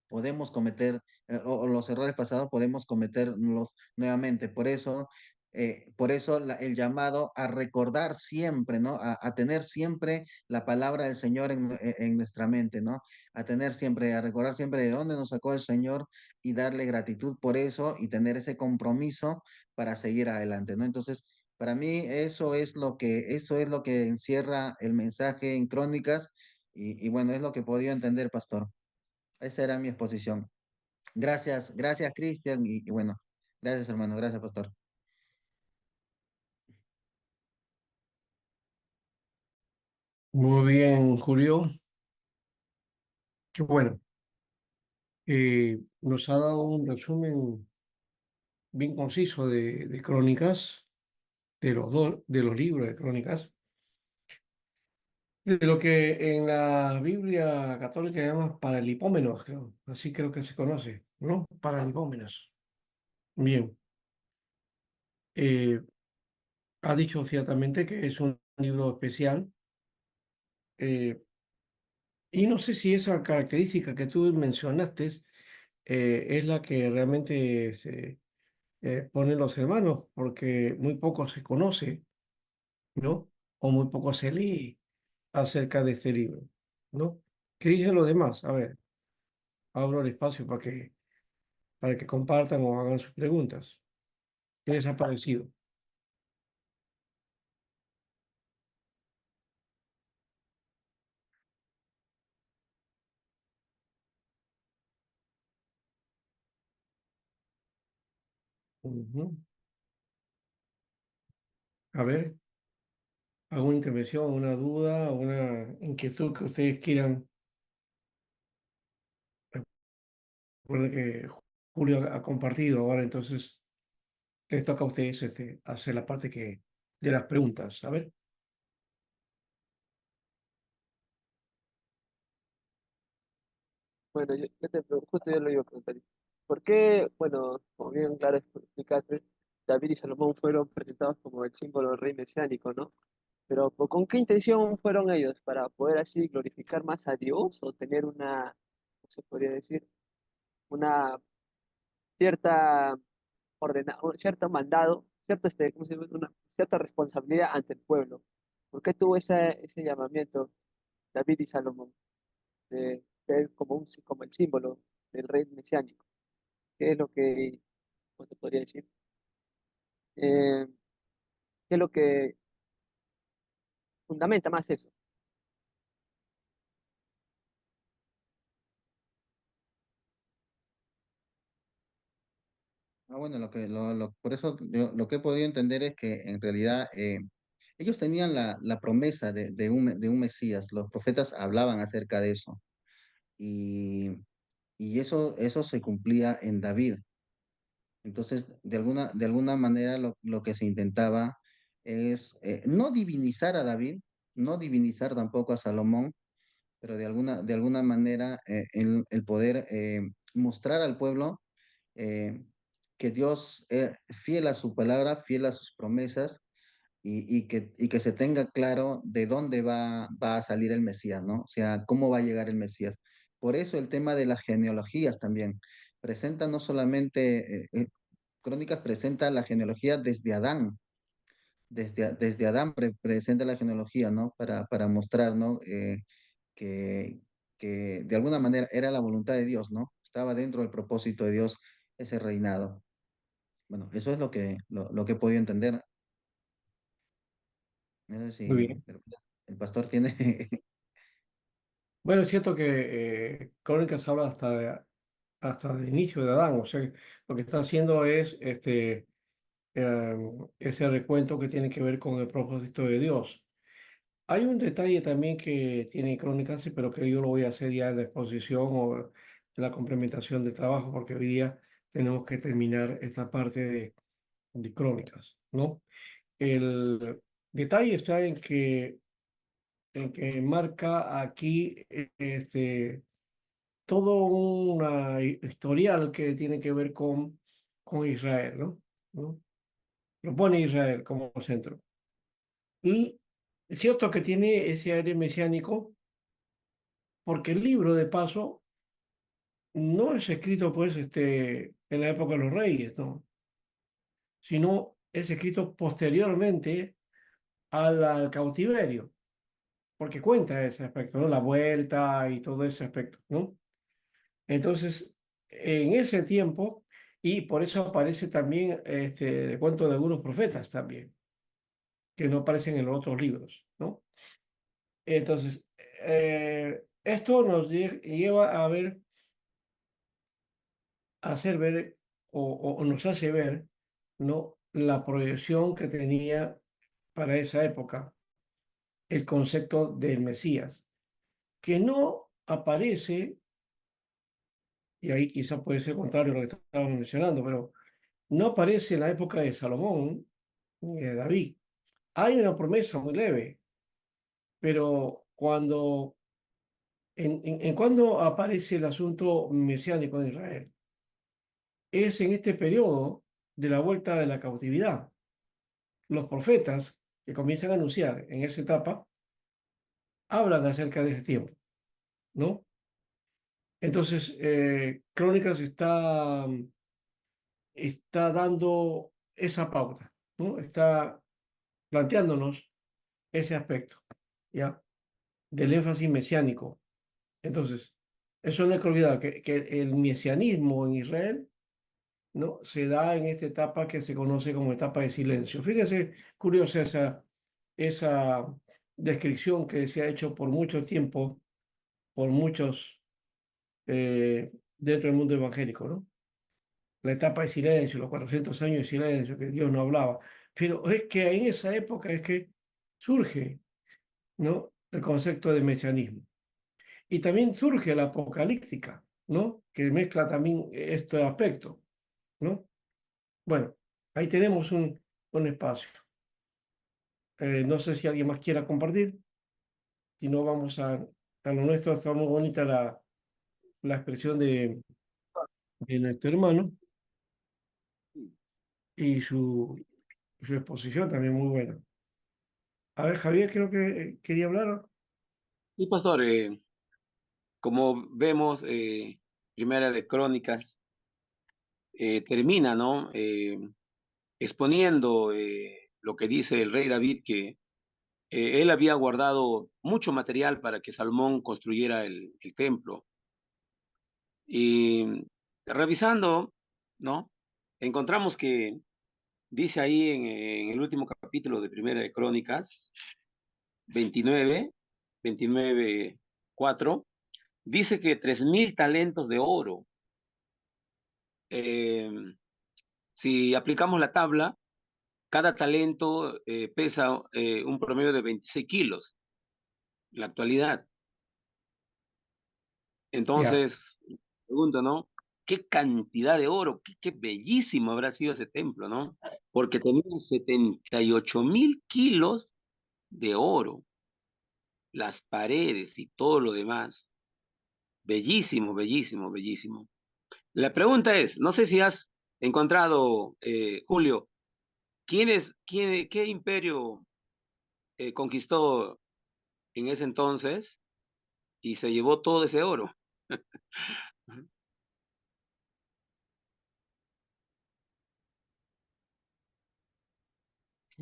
podemos cometer, o los errores pasados podemos cometerlos nuevamente. Por eso el llamado a recordar siempre, ¿no? A tener siempre la palabra del Señor en nuestra mente, ¿no? A tener siempre, a recordar siempre de dónde nos sacó el Señor y darle gratitud por eso y tener ese compromiso para seguir adelante, ¿no? Entonces, para mí eso es lo que encierra el mensaje en Crónicas y bueno, es lo que he podido entender, pastor. Esa era mi exposición. Gracias, gracias, Cristian, y bueno, gracias, hermano, gracias, pastor. Muy bien, Julio. Qué bueno. Nos ha dado un resumen bien conciso de Crónicas, de los libros de Crónicas, de lo que en la Biblia católica se llama paralipómenos, creo. Así creo que se conoce, ¿no? Paralipómenos. Bien. Eh, ha dicho ciertamente que es un libro especial. eh, y no sé si esa característica que tú mencionaste es la que realmente se ponen los hermanos, porque muy poco se conoce, ¿no? O muy poco se lee acerca de este libro, ¿no? ¿Qué dicen los demás? A ver, abro el espacio para que compartan o hagan sus preguntas. ¿Qué les ha parecido? Ujú. A ver, alguna intervención, una duda, una inquietud que ustedes quieran. Recuerden que Julio ha compartido ahora, entonces les toca a ustedes hacer la parte de las preguntas. A ver. Bueno, justo yo lo iba a preguntar. ¿Por qué, bueno, como bien claro explicaste, David y Salomón fueron presentados como el símbolo del rey mesiánico, ¿no? Pero ¿con qué intención fueron ellos? ¿Para poder así glorificar más a Dios o tener una, ¿cómo se podría decir? Una cierta un cierto mandado, cierto, ¿cómo se llama? Una cierta responsabilidad ante el pueblo. ¿Por qué tuvo ese llamamiento David y Salomón de ser como, como el símbolo del rey mesiánico? ¿Qué es lo que, cómo se podría decir? Eh, ¿Qué es lo que fundamenta más eso? Bueno, por eso lo que he podido entender es que en realidad ellos tenían la promesa de un Mesías, los profetas hablaban acerca de eso y, y eso se cumplía en David. Entonces, de alguna manera lo que se intentaba es no divinizar a David, no divinizar tampoco a Salomón, pero de alguna manera el poder mostrar al pueblo eh, que Dios es fiel a su palabra, fiel a sus promesas y que se tenga claro de dónde va a salir el Mesías, ¿no? O sea, cómo va a llegar el Mesías. Por eso el tema de las genealogías también. Presenta no solamente, Crónicas presenta la genealogía desde Adán, desde Adán presenta la genealogía, ¿no? Para mostrar, ¿no? Que, que de alguna manera era la voluntad de Dios, ¿no? Estaba dentro del propósito de Dios ese reinado. Bueno, eso es lo que he podido entender. No sé Muy si bien. el pastor tiene... Bueno, es cierto que Crónicas habla hasta el inicio de Adán, o sea, lo que está haciendo es ese recuento que tiene que ver con el propósito de Dios. Hay un detalle también que tiene Crónicas, sí, pero que yo lo voy a hacer ya en la exposición o en la complementación del trabajo, porque hoy día tenemos que terminar esta parte de Crónicas, ¿no? El detalle está en que marca aquí todo una historial que tiene que ver con Israel, ¿no? ¿No? Lo pone Israel como centro. Y es cierto que tiene ese aire mesiánico, porque el libro, de paso, no es escrito pues en la época de los reyes, ¿no? Sino es escrito posteriormente al cautiverio, porque cuenta ese aspecto, ¿no? La vuelta y todo ese aspecto, ¿no? Entonces, en ese tiempo, y por eso aparece también el cuento de algunos profetas también, que no aparecen en los otros libros, ¿no? Entonces, esto nos lleva a ver, a hacer ver, o nos hace ver, ¿no? La proyección que tenía para esa época el concepto del Mesías, que no aparece, y ahí quizá puede ser contrario a lo que estábamos mencionando, pero no aparece en la época de Salomón ni de David. Hay una promesa muy leve, pero en cuando aparece el asunto mesiánico de Israel, es en este periodo de la vuelta de la cautividad. Los profetas que comienzan a anunciar en esa etapa hablan acerca de ese tiempo, ¿no? Entonces, Crónicas está dando esa pauta, ¿no? Está planteándonos ese aspecto, ¿ya? Del énfasis mesiánico. Entonces, eso no hay que olvidar, que el mesianismo en Israel, ¿no? Se da en esta etapa que se conoce como etapa de silencio. Fíjese, curiosa esa descripción que se ha hecho por mucho tiempo, por muchos dentro del mundo evangélico, ¿no? La etapa de silencio, los 400 años de silencio, que Dios no hablaba. Pero es que en esa época es que surge, ¿no? El concepto de mesianismo. Y también surge la apocalíptica, ¿no? Que mezcla también este aspecto, ¿no? Bueno, ahí tenemos un espacio. No sé si alguien más quiera compartir, si no vamos a lo nuestro. Está muy bonita la expresión de nuestro hermano y su exposición también muy buena. A ver, Javier, creo que quería hablar. Y pastor, como vemos, Primera de Crónicas termina, ¿no? Exponiendo lo que dice el rey David, que él había guardado mucho material para que Salomón construyera el templo. Y revisando, ¿no? Encontramos que dice ahí en el último capítulo de Primera de Crónicas, 29, 29, 4, dice que 3.000 talentos de oro. Eh, si aplicamos la tabla, cada talento pesa un promedio de 26 kilos en la actualidad. Ya, Entonces, pregunto, ¿no? ¿Qué cantidad de oro? Qué bellísimo habrá sido ese templo, ¿no? Porque tenía 78.000 kilos de oro, las paredes y todo lo demás. Bellísimo, bellísimo, bellísimo. La pregunta es, no sé si has encontrado, Julio, qué imperio conquistó en ese entonces y se llevó todo ese oro?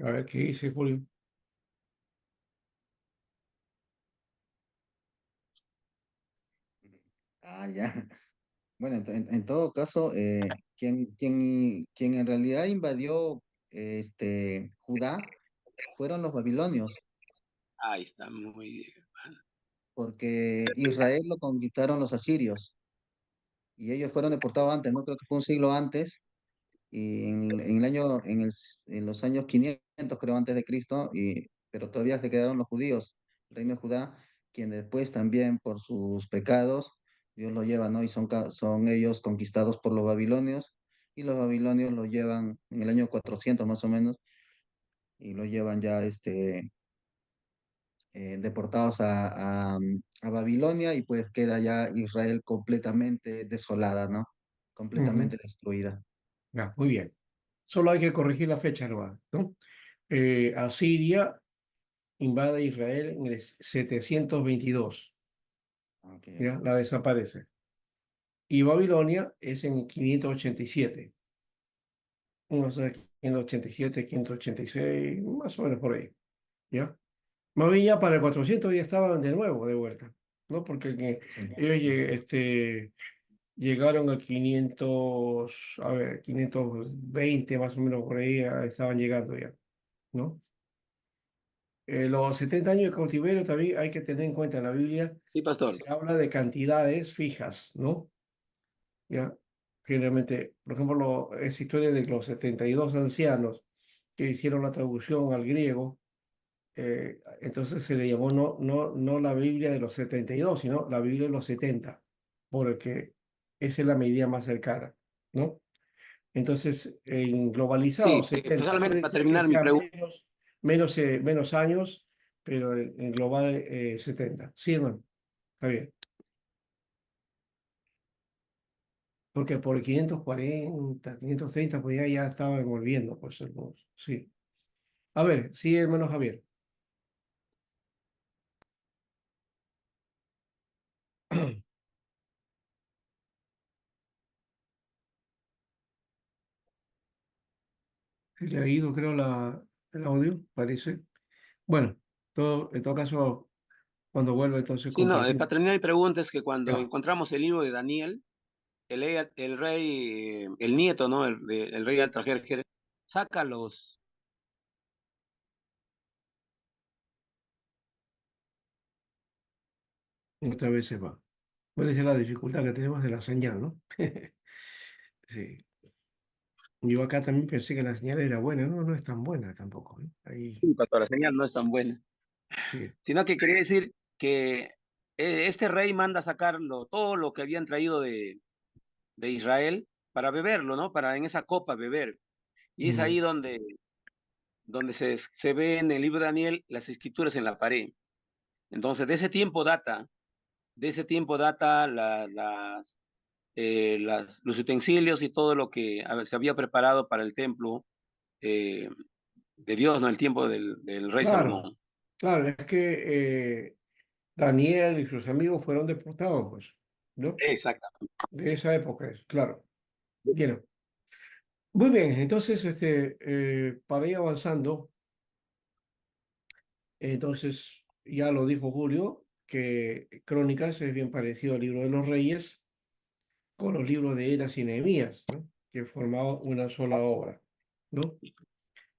a ver qué dice Julio. Ah, ya. Bueno, en todo caso, quien en realidad invadió Judá fueron los babilonios, Ahí está, muy bien. porque Israel lo conquistaron los asirios y ellos fueron deportados antes, no creo que fue un siglo antes, y en el año, en los años 500 creo antes de Cristo, pero todavía se quedaron los judíos, el reino de Judá, quien después también por sus pecados, Dios los lleva, ¿no? Y son ellos conquistados por los babilonios, y los babilonios los llevan en el año 400 más o menos, y los llevan ya deportados a Babilonia y pues queda ya Israel completamente desolada, ¿no? Ujú. Completamente destruida. Ya, muy bien. Solo hay que corregir la fecha nomás, ¿no? Asiria invade Israel en el 722, Ok, ¿ya? La desaparece. Y Babilonia es en 587. No sé, 587, 586, más o menos por ahí, ¿ya? Más bien ya para el 400 ya estaban de nuevo de vuelta, ¿no? Porque sí, ellos sí, sí. llegaron al 500, a ver, 520 más o menos por ahí ya estaban llegando ya, ¿no? Los 70 años de cautiverio también hay que tener en cuenta en la Biblia, Sí, pastor. se habla de cantidades fijas, ¿no? ¿Ya? Generalmente, por ejemplo, esa historia de los 72 ancianos que hicieron la traducción al griego, entonces se le llamó no la Biblia de los 72 sino la Biblia de los 70 porque esa es la medida más cercana, ¿no? Entonces, en globalizado, Sí, 70 solamente puede para ser que terminar mi sea pregunta. menos años, pero en global 70. Sí, hermano, está bien. Porque por 540, 530, pues ya estaba volviendo, pues, hermanos. Sí. A ver, sí, hermano Javier. Se le ha ido, creo, el audio, parece. Bueno, en todo caso, cuando vuelva, entonces Sí, no, compartimos. para terminar mi pregunta es que cuando Ya. encontramos el libro de Daniel, el rey, el nieto, ¿no? El rey Artajerjes, saca los... Otra vez se va. Bueno, esa es la dificultad que tenemos de la señal, ¿no? Sí. Yo acá también pensé que la señal era buena, no, no es tan buena tampoco, ¿eh? Ahí, Sí, pastor, la señal no es tan buena. sí. Sino que quería decir que este rey manda sacar todo lo que habían traído de Israel para beberlo, ¿no? Para en esa copa beber. Y es ahí Mm. donde se ve en el libro de Daniel las escrituras en la pared. Entonces, de ese tiempo data los utensilios y todo lo que se había preparado para el templo eh, de Dios, ¿no? El tiempo del rey Claro, Salomón. claro, es que Daniel y sus amigos fueron deportados, pues, ¿no? Exactamente. De esa época, claro. Bien. Muy bien, entonces, para ir avanzando, entonces, ya lo dijo Julio, que Crónicas es bien parecido al libro de los Reyes con los libros de Eras y Nehemías, ¿no? Que formaban una sola obra, ¿no?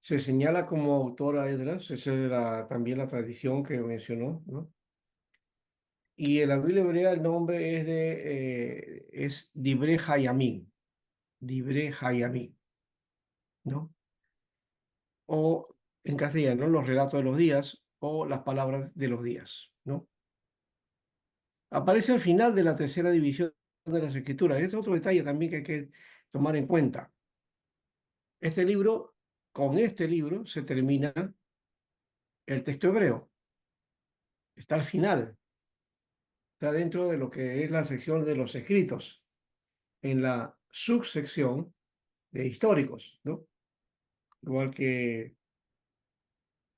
Se señala como autor a Esdras, esa era también la tradición que mencionó, ¿no? Y en la Biblia hebrea el nombre es Dibre Hayamim, Dibre Hayamim, ¿no? O en castellano, los relatos de los días o las palabras de los días, ¿no? Aparece al final de la tercera división de las Escrituras. Ese es otro detalle también que hay que tomar en cuenta. Este libro, con este libro se termina el texto hebreo. Está al final, está dentro de lo que es la sección de los escritos, en la subsección de históricos, ¿no? Igual que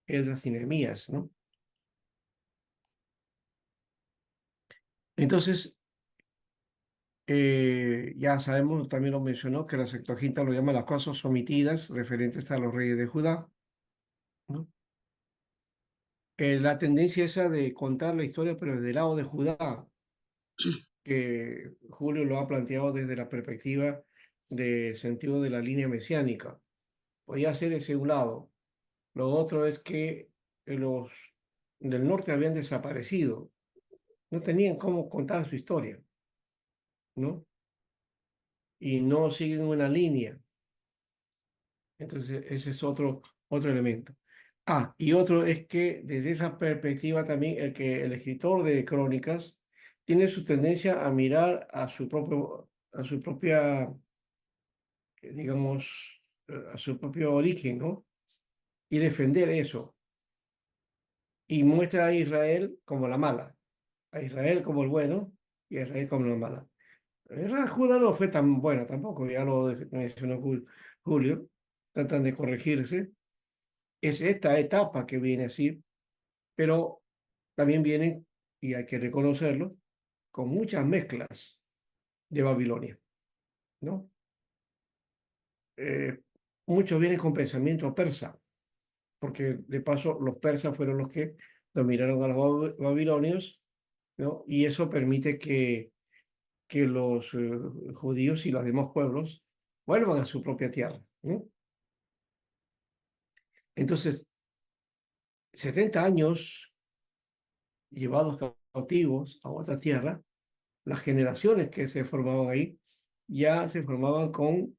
Esdras y Nehemías, ¿no? Entonces, ya sabemos, también lo mencionó, que la Septuaginta lo llama las cosas omitidas referentes a los reyes de Judá, ¿no? La tendencia esa de contar la historia, pero desde el lado de Judá, que Julio lo ha planteado desde la perspectiva de sentido de la línea mesiánica. Podría ser ese un lado. Lo otro es que los del norte habían desaparecido, no tenían cómo contar su historia, ¿no? Y no siguen una línea. Entonces, ese es otro elemento. Ah, y otro es que desde esa perspectiva también el escritor de crónicas tiene su tendencia a mirar a su propia, digamos, a su propio origen, ¿no? Y defender eso. y muestra a Israel como la mala, a Israel como el bueno y a Israel como la mala. Judá no fue tan buena tampoco, ya lo mencionó Julio, tratan de corregirse. Es esta etapa que viene así, pero también vienen, y hay que reconocerlo, con muchas mezclas de Babilonia, ¿no? Eh, Muchos vienen con pensamiento persa, porque de paso los persas fueron los que dominaron a los babilonios, ¿no? Y eso permite que los judíos y los demás pueblos vuelvan a su propia tierra, ¿no? Entonces, 70 años llevados cautivos a otra tierra, las generaciones que se formaban ahí ya se formaban con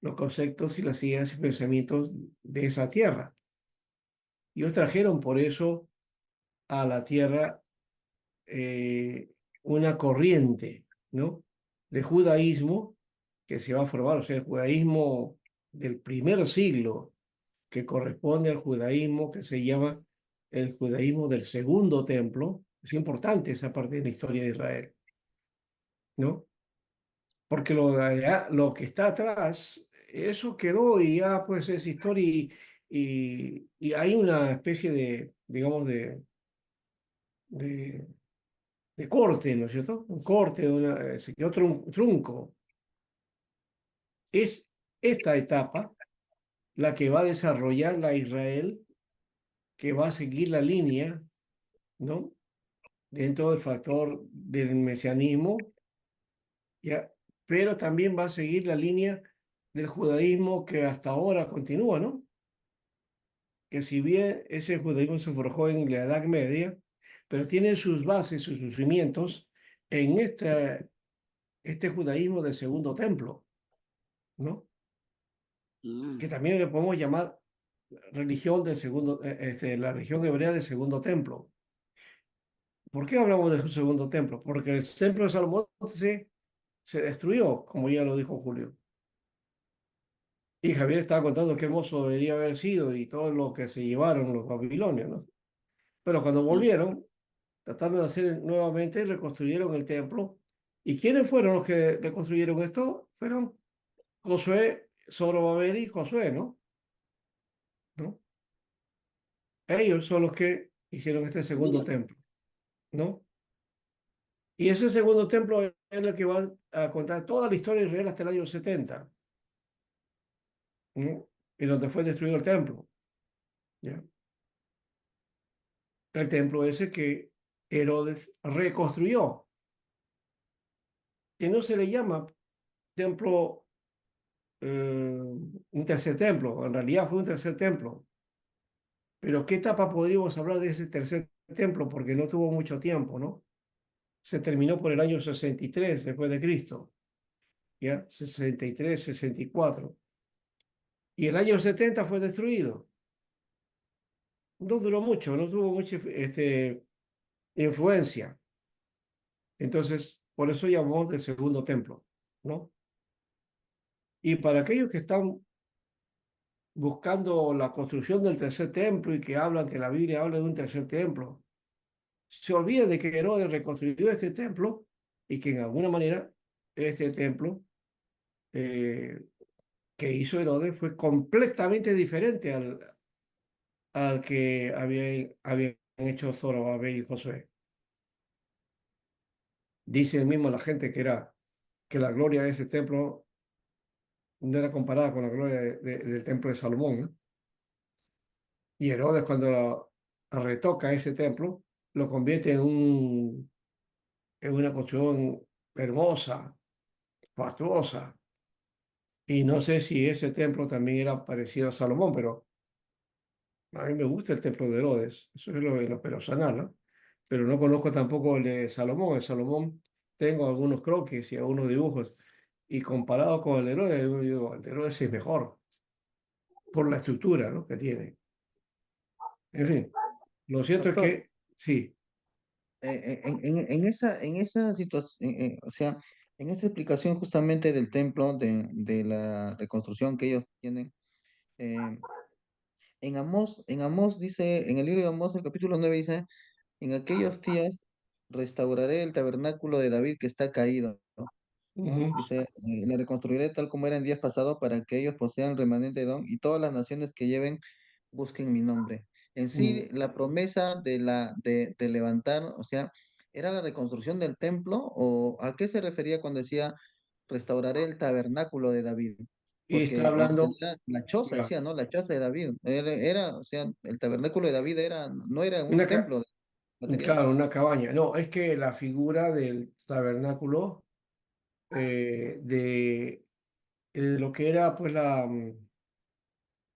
los conceptos y las ideas y pensamientos de esa tierra. Y ellos trajeron por eso a la tierra eh, una corriente, ¿no? De judaísmo que se va a formar, o sea, el judaísmo del primer siglo, que corresponde al judaísmo que se llama el judaísmo del segundo templo. Es importante esa parte de la historia de Israel, ¿no? Porque lo que está atrás, eso quedó y ya pues es historia y hay una especie de, digamos, de, de corte, ¿no es cierto? Un corte, se quedó trunco. Es esta etapa la que va a desarrollar la Israel, que va a seguir la línea, ¿no? Dentro del factor del mesianismo, ¿ya? Pero también va a seguir la línea del judaísmo que hasta ahora continúa, ¿no? Que si bien ese judaísmo se forjó en la Edad Media, pero tiene sus bases, sus cimientos en este judaísmo del segundo templo, ¿no? Que Mm. también le podemos llamar religión del segundo, la religión hebrea del segundo templo. ¿Por qué hablamos del segundo templo? Porque el templo de Salomón se destruyó, como ya lo dijo Julio. Y Javier estaba contando qué hermoso debería haber sido y todo lo que se llevaron los babilonios, ¿no? Pero cuando Mm. volvieron, trataron de hacer nuevamente y reconstruyeron el templo. ¿Y quiénes fueron los que reconstruyeron esto? Fueron Josué, Zorobabel y Josué, ¿no? ¿No? Ellos son los que hicieron este segundo templo, ¿no? Y ese segundo templo es el que va a contar toda la historia de Israel hasta el año 70, ¿no? Y donde fue destruido el templo, ¿ya? El templo ese que Herodes reconstruyó, que no se le llama templo, un tercer templo, en realidad fue un tercer templo. Pero ¿qué etapa podríamos hablar de ese tercer templo? Porque no tuvo mucho tiempo, ¿no? Se terminó por el año 63 después de Cristo, ¿ya? 63, 64. Y el año 70 fue destruido. No duró mucho, no tuvo mucha influencia. Entonces, por eso llamamos del segundo templo, ¿no? Y para aquellos que están buscando la construcción del tercer templo y que hablan que la Biblia habla de un tercer templo, se olvida de que Herodes reconstruyó este templo y que en alguna manera este templo eh, que hizo Herodes fue completamente diferente al que habían hecho Zorobabel y Josué. Dice mismo la gente que la gloria de ese templo no era comparada con la gloria del templo de Salomón, ¿no? Y Herodes cuando retoca ese templo, lo convierte en una construcción hermosa, fastuosa. Y no sé si ese templo también era parecido a Salomón, pero a mí me gusta el templo de Herodes. Eso es lo personal, ¿no? Pero no conozco tampoco el de Salomón. El Salomón tengo algunos croquis y algunos dibujos. Y comparado con el de Herodes, yo digo, el de Herodes es mejor por la estructura, ¿no? Que tiene. En fin, lo cierto es Pastor, que sí. en esa situación, o sea, en esa explicación justamente del templo, de la reconstrucción que ellos tienen, eh, En Amós dice, en el libro de Amós, el capítulo 9 dice, en aquellos días restauraré el tabernáculo de David que está caído, ¿no? Ujú. Dice, le reconstruiré tal como era en días pasados para que ellos posean remanente de Edom y todas las naciones que lleven busquen mi nombre. En sí, la promesa de levantar, o sea, ¿era la reconstrucción del templo o a qué se refería cuando decía restauraré el tabernáculo de David? Y está Porque en hablando, realidad la choza, ya, decía, ¿no? La choza de David. O sea, el tabernáculo de David no era un una, ca- templo material. claro, una cabaña. No, es que la figura del tabernáculo de lo que era pues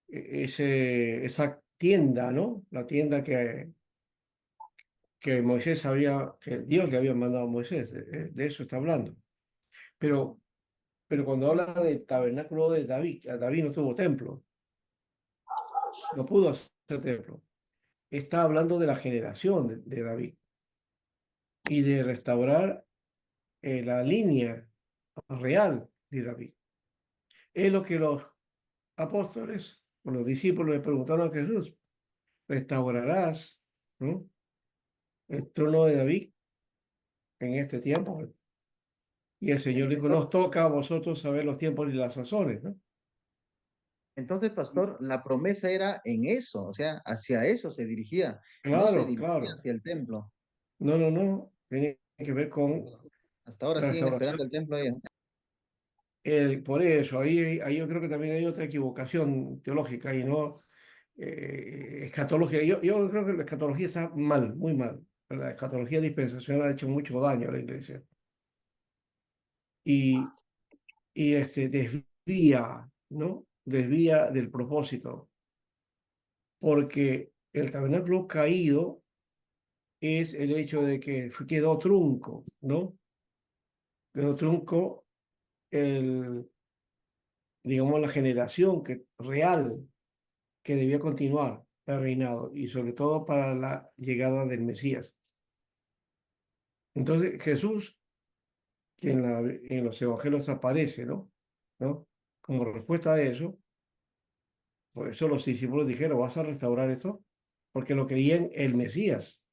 esa tienda, ¿no? La tienda que Moisés había, que Dios le había mandado a Moisés, de eso está hablando. Pero, pero cuando habla del tabernáculo de David, David no tuvo templo, no pudo hacer templo. Está hablando de la generación de David y de restaurar la línea real de David. Es lo que los apóstoles o los discípulos le preguntaron a Jesús: ¿restaurarás, ¿no?, el trono de David en este tiempo? Y el Señor dijo: Entonces, nos toca a vosotros saber los tiempos y las sazones, ¿no? entonces, pastor, la promesa era en eso, o sea, hacia eso se dirigía, no se Claro, dirigía claro. hacia el templo. No, no, no. Tiene que ver con Hasta ahora la siguen restauración. esperando el templo ellos. Por eso, ahí yo creo que también hay otra equivocación teológica y no escatología. Yo creo que la escatología está mal, muy mal. La escatología dispensacional ha hecho mucho daño a la iglesia y, y desvía, ¿no? Desvía del propósito, porque el tabernáculo caído es el hecho de que quedó trunco, ¿no? Quedó trunco digamos, la generación real que debía continuar el reinado y sobre todo para la llegada del Mesías. Entonces Jesús, que en los evangelios aparece, ¿no? ¿No? Como respuesta a eso, por eso los discípulos dijeron: ¿vas a restaurar esto? Porque lo creían el Mesías.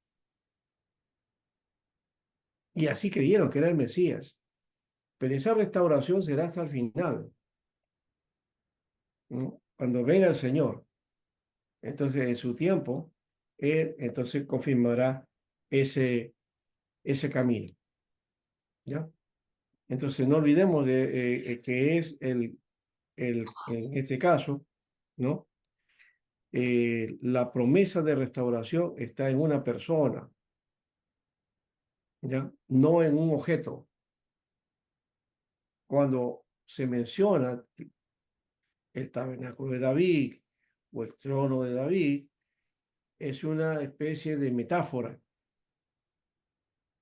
Y así creyeron que era el Mesías. Pero esa restauración será hasta el final, ¿no? Cuando venga el Señor. Entonces, en su tiempo, Él entonces confirmará ese camino, ¿ya? Entonces, no olvidemos que es en este caso, ¿no? La promesa de restauración está en una persona, ¿ya? No en un objeto. Cuando se menciona el tabernáculo de David o el trono de David, es una especie de metáfora,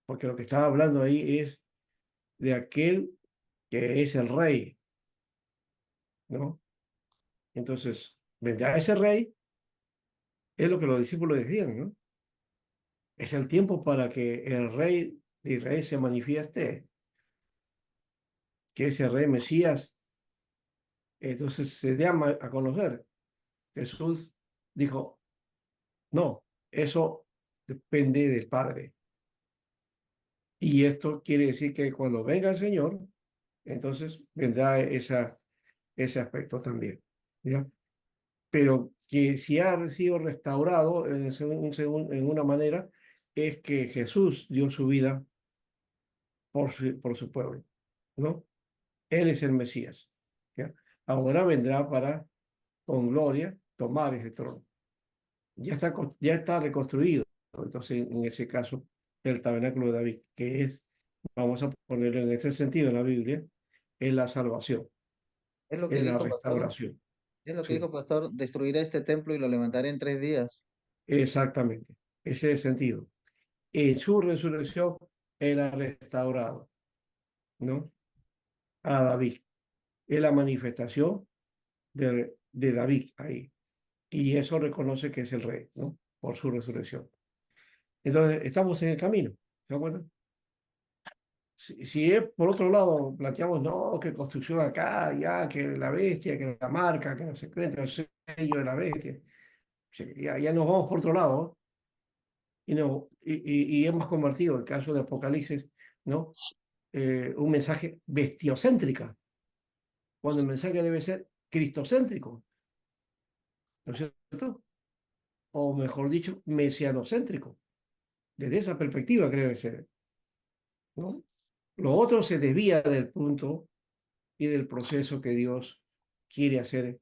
porque lo que está hablando ahí es de aquel que es el rey, ¿no? Entonces, vendrá ese rey, es lo que los discípulos decían, ¿no? Es el tiempo para que el rey de Israel se manifieste, que ese rey Mesías, entonces se dé a conocer. Jesús dijo: no, eso depende del Padre. Y esto quiere decir que cuando venga el Señor, entonces vendrá ese aspecto también, ¿ya? Pero que si ha sido restaurado en una manera, es que Jesús dio su vida por su pueblo, ¿no? Él es el Mesías, ¿ya? Ahora vendrá para, con gloria, tomar ese trono. Ya está reconstruido. Entonces, en ese caso, el tabernáculo de David, que es, vamos a ponerlo en ese sentido en la Biblia, es la salvación, Es lo que es la dijo pastor, restauración. es lo que Sí, dijo pastor, destruiré este templo y lo levantaré en 3 días. exactamente. Ese es el sentido. En su resurrección, él ha restaurado, ¿no?, a David. Es la manifestación de David ahí. Y eso reconoce que es el rey, ¿no?, por su resurrección. Entonces, estamos en el camino, ¿se dan cuenta? Si es por otro lado, planteamos: no, que construcción acá, ya, que la bestia, que la marca, que no sé qué, el sello de la bestia. Sí, ya nos vamos por otro lado, ¿no? Y hemos convertido el caso de Apocalipsis, ¿no? Un mensaje bestiocéntrica, cuando el mensaje debe ser cristocéntrico, ¿no es cierto? O mejor dicho, mesianocéntrico. Desde esa perspectiva creo que ser, ¿no? Lo otro se desvía del punto y del proceso que Dios quiere hacer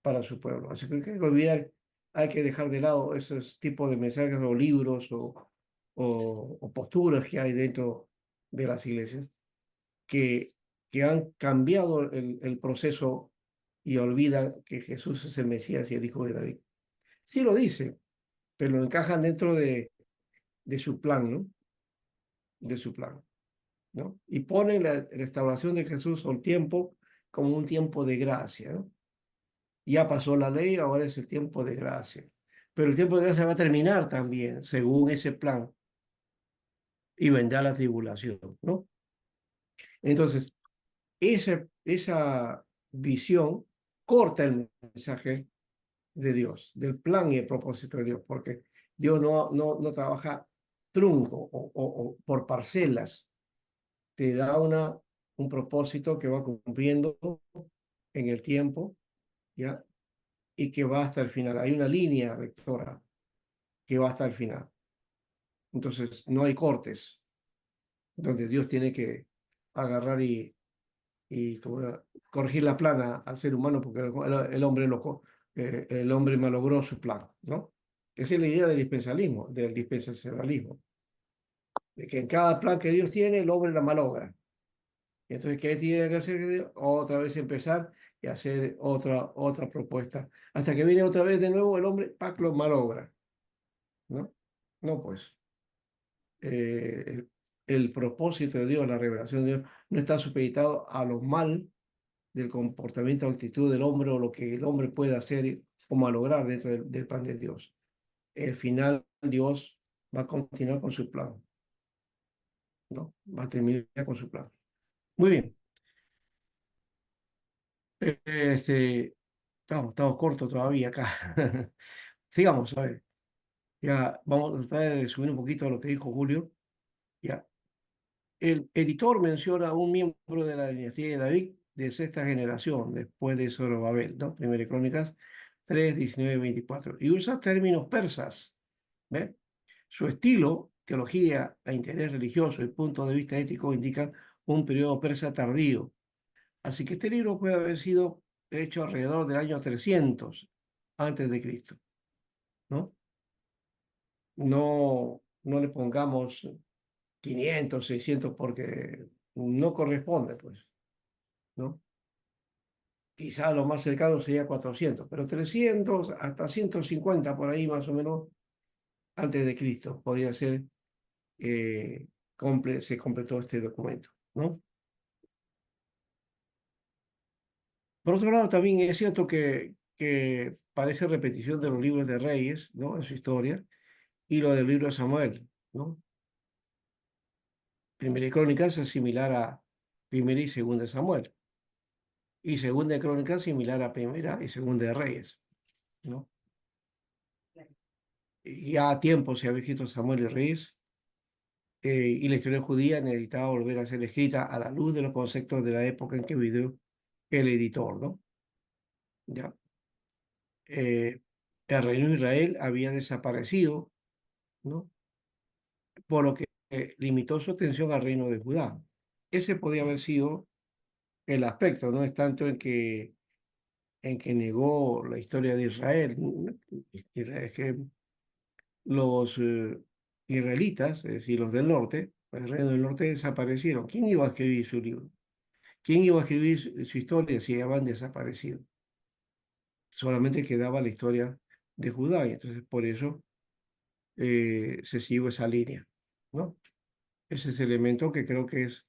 para su pueblo. Así que hay que olvidar, hay que dejar de lado esos tipos de mensajes o libros o posturas que hay dentro de las iglesias que, que han cambiado el proceso y olvidan que Jesús es el Mesías y el Hijo de David. Sí lo dice, pero lo encajan dentro de su plan, ¿no? De su plan, ¿no? Y ponen la restauración de Jesús o el tiempo como un tiempo de gracia, ¿no? Ya pasó la ley, ahora es el tiempo de gracia. Pero el tiempo de gracia va a terminar también, según ese plan, y vendrá la tribulación, ¿no? Entonces, esa visión corta el mensaje de Dios, del plan y el propósito de Dios, porque Dios no trabaja trunco o por parcelas, te da un propósito que va cumpliendo en el tiempo, ¿ya? Y que va hasta el final. Hay una línea rectora que va hasta el final. Entonces, no hay cortes, donde Dios tiene que agarrar y como corregir la plana al ser humano, porque el hombre el hombre malogró su plan, ¿no? Esa es la idea del dispensacionalismo, de que en cada plan que Dios tiene, el hombre la malogra. Y entonces, ¿qué tiene que hacer Dios? Otra vez empezar y hacer otra propuesta, hasta que viene otra vez de nuevo el hombre, ¡pac!, lo malogra, ¿no? No, pues. El propósito de Dios, la revelación de Dios, no está supeditado a lo mal del comportamiento o actitud del hombre o lo que el hombre puede hacer o malograr dentro del plan de Dios. El final, Dios va a continuar con su plan, ¿no? Va a terminar con su plan. Muy bien. Estamos cortos todavía acá. Sigamos, a ver. Ya vamos a tratar de resumir un poquito lo que dijo Julio. Ya. El editor menciona a un miembro de la dinastía de David de sexta generación, después de Zorobabel, ¿no? Primera Crónicas 3, 19, 24. Y usa términos persas, ¿ve? Su estilo, teología e interés religioso y punto de vista ético indican un periodo persa tardío. Así que este libro puede haber sido hecho alrededor del año 300 antes de Cristo, ¿no? No le pongamos 500, 600 porque no corresponde, pues, ¿no? Quizá lo más cercano sería 400, pero 300 hasta 150 por ahí más o menos antes de Cristo podría ser, se completó este documento, ¿no? Por otro lado, también es cierto que parece repetición de los libros de Reyes, ¿no? En su historia, y lo del libro de Samuel, ¿no? Primera de Crónicas es similar a Primera y Segunda de Samuel, y Segunda de Crónicas similar a Primera y Segunda de Reyes, ¿no? Ya a tiempo se había escrito Samuel y Reyes, y la historia judía necesitaba volver a ser escrita a la luz de los conceptos de la época en que vivió el editor, ¿no? Ya. El reino de Israel había desaparecido, ¿no? Por lo que limitó su atención al reino de Judá. Ese podía haber sido el aspecto, no es tanto en que negó la historia de Israel. Es que los israelitas, es decir, los del norte, el reino del norte desaparecieron. ¿Quién iba a escribir su libro? ¿Quién iba a escribir su historia si habían desaparecido? Solamente quedaba la historia de Judá y entonces por eso se siguió esa línea, ¿no? Ese es el elemento que creo que es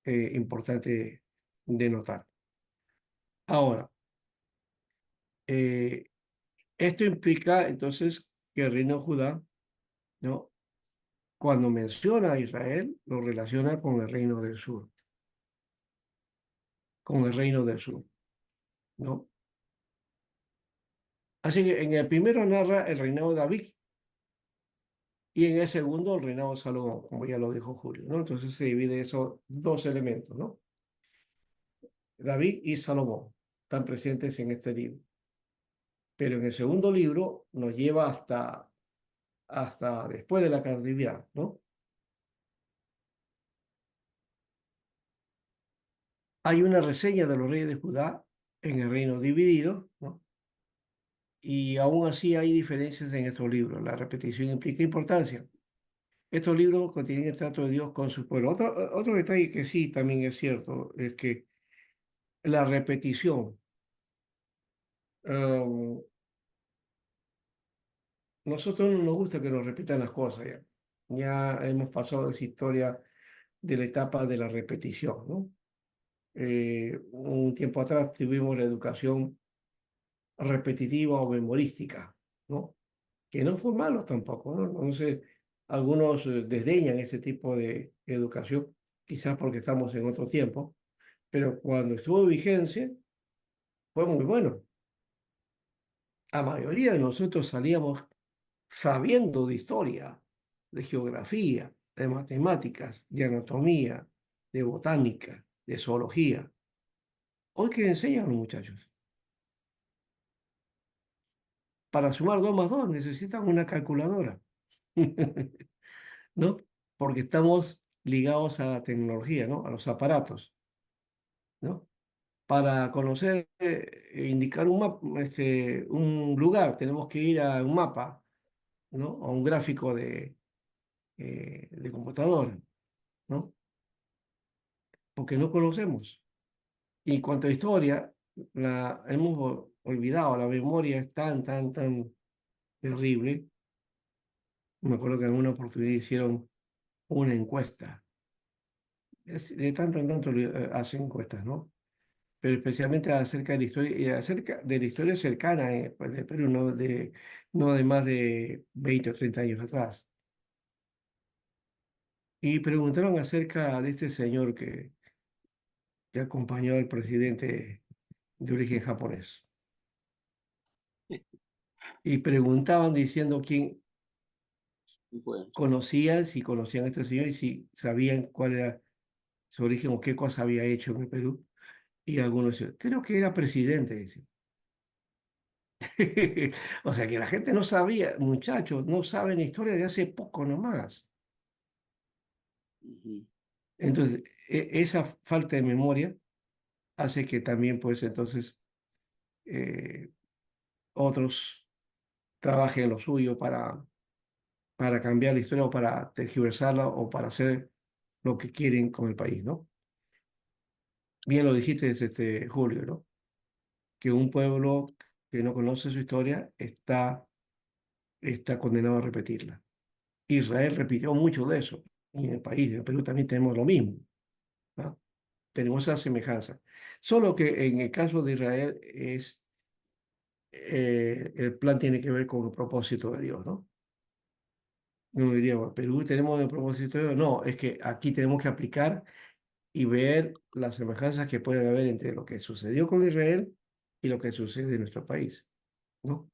importante de notar. Ahora, eh, esto implica entonces que el reino de Judá, ¿no? Cuando menciona a Israel, lo relaciona con el reino del sur, con el reino del sur, ¿no? Así que en el primero narra el reinado de David y en el segundo el reinado de Salomón, como ya lo dijo Julio, ¿no? Entonces se divide esos dos elementos, ¿no? David y Salomón están presentes en este libro. Pero en el segundo libro nos lleva hasta después de la cautividad, ¿no? Hay una reseña de los reyes de Judá en el reino dividido, ¿no? Y aún así hay diferencias en estos libros. La repetición implica importancia. Estos libros contienen el trato de Dios con su pueblo. Otro detalle que sí también es cierto es que la repetición, um, nosotros no nos gusta que nos repitan las cosas ya. Ya hemos pasado de esa historia de la etapa de la repetición, ¿no? Un tiempo atrás tuvimos la educación repetitiva o memorística, ¿no? Que no fue malo tampoco, ¿no? Entonces, algunos desdeñan ese tipo de educación, quizás porque estamos en otro tiempo, pero cuando estuvo en vigencia fue muy bueno. La mayoría de nosotros salíamos sabiendo de historia, de geografía, de matemáticas, de anatomía, de botánica, de zoología. Hoy, ¿qué enseñan los muchachos? Para sumar 2 más 2 necesitan una calculadora, ¿no? Porque estamos ligados a la tecnología, ¿no? A los aparatos, ¿no? Para conocer, indicar un lugar, tenemos que ir a un mapa, ¿no? A un gráfico de computadora, ¿no? Porque no conocemos. Y en cuanto a historia, la hemos olvidado, la memoria es tan terrible. Me acuerdo que en una oportunidad hicieron una encuesta. De tanto en tanto hacen encuestas, ¿no? Pero especialmente acerca de la historia, y acerca de la historia cercana pues, del Perú, no de más de 20 o 30 años atrás. Y preguntaron acerca de este señor que acompañó al presidente de origen japonés. Y preguntaban diciendo quién Bueno, conocían, si conocían a este señor y si sabían cuál era su origen o qué cosa había hecho en el Perú. Y algunos decían, creo que era presidente, decían. O sea que la gente no sabía, muchachos, no saben la historia de hace poco nomás. ujú. Entonces, esa falta de memoria hace que también, pues entonces, eh, otros trabajen lo suyo para cambiar la historia o para tergiversarla o para hacer lo que quieren con el país, ¿no? Bien lo dijiste, Julio, ¿no? Que un pueblo que no conoce su historia está condenado a repetirla. Israel repitió mucho de eso. Y en el país, en el Perú también tenemos lo mismo, ¿no? Tenemos esa semejanza. Solo que en el caso de Israel el plan tiene que ver con el propósito de Dios, ¿no? No diría, bueno, Perú tenemos el propósito de Dios. No, es que aquí tenemos que aplicar y ver las semejanzas que pueden haber entre lo que sucedió con Israel y lo que sucede en nuestro país, ¿no?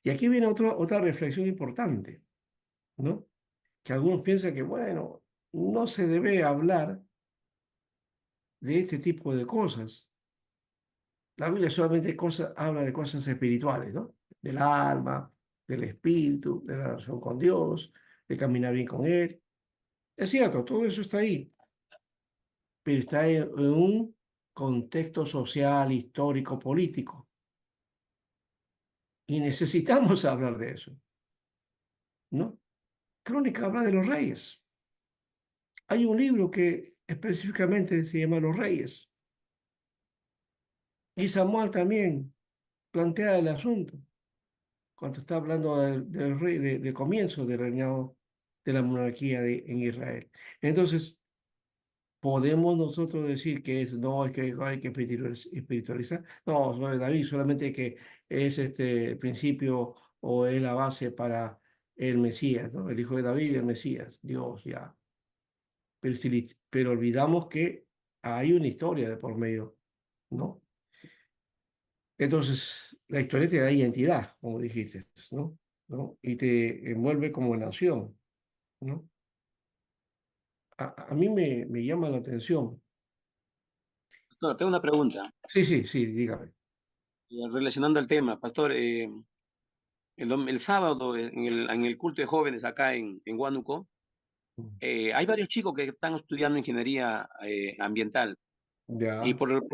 Y aquí viene otra reflexión importante, ¿no? Que algunos piensan que, bueno, no se debe hablar de este tipo de cosas. La Biblia solamente habla de cosas espirituales, ¿no? Del alma, del espíritu, de la relación con Dios, de caminar bien con Él. Es cierto, todo eso está ahí, pero está en un contexto social, histórico, político. Y necesitamos hablar de eso, ¿no? Crónica habla de los reyes. Hay un libro que específicamente se llama Los Reyes. Y Samuel también plantea el asunto cuando está hablando del rey, de comienzo del reinado de la monarquía en Israel. Entonces, podemos nosotros decir que no es que hay que espiritualizar. No, sobre David, solamente que es el principio o es la base para el Mesías, ¿no? El hijo de David, el Mesías, Dios ya. Pero olvidamos que hay una historia de por medio, ¿no? Entonces, la historia te da identidad, como dijiste, ¿no? ¿No? Y te envuelve como nación, ¿no? A mí me llama la atención. Pastor, tengo una pregunta. Sí, sí, sí, dígame. Relacionando el tema, Pastor, el sábado en el culto de jóvenes acá en Huánuco, hay varios chicos que están estudiando ingeniería ambiental y Ya, por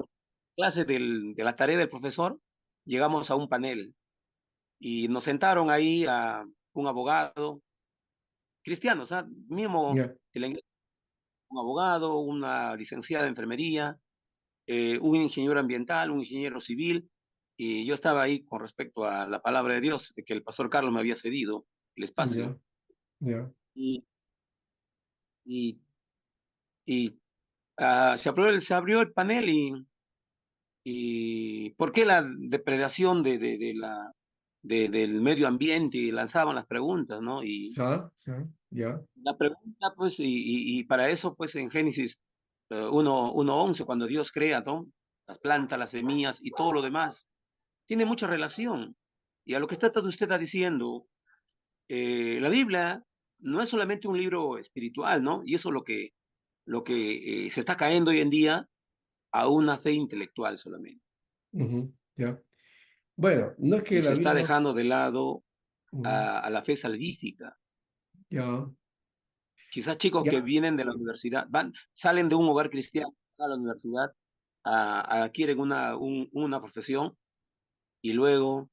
clase de la tarea del profesor llegamos a un panel y nos sentaron ahí a un abogado cristiano, o sea, mismo ya, de la iglesia, un abogado, una licenciada de enfermería, un ingeniero ambiental, un ingeniero civil, y yo estaba ahí con respecto a la palabra de Dios, de que el pastor Carlos me había cedido el espacio. ya, ya. Y, y, y se abrió el panel y ¿por qué la depredación del medio ambiente? Y lanzaban las preguntas, ¿no? Y Ya, la pregunta, pues, y para eso, pues, en Génesis 1:11, cuando Dios crea, ¿no? Las plantas, las semillas y todo lo demás, tiene mucha relación. Y a lo que está usted está diciendo, la Biblia no es solamente un libro espiritual, ¿no? Y eso es lo que se está cayendo hoy en día a una fe intelectual solamente. ya. Bueno, no es que Y la se está Biblia no... dejando de lado Ujú, a la fe salvífica. ya, Quizás chicos que ya, vienen de la universidad, salen de un hogar cristiano a la universidad, adquieren una profesión y luego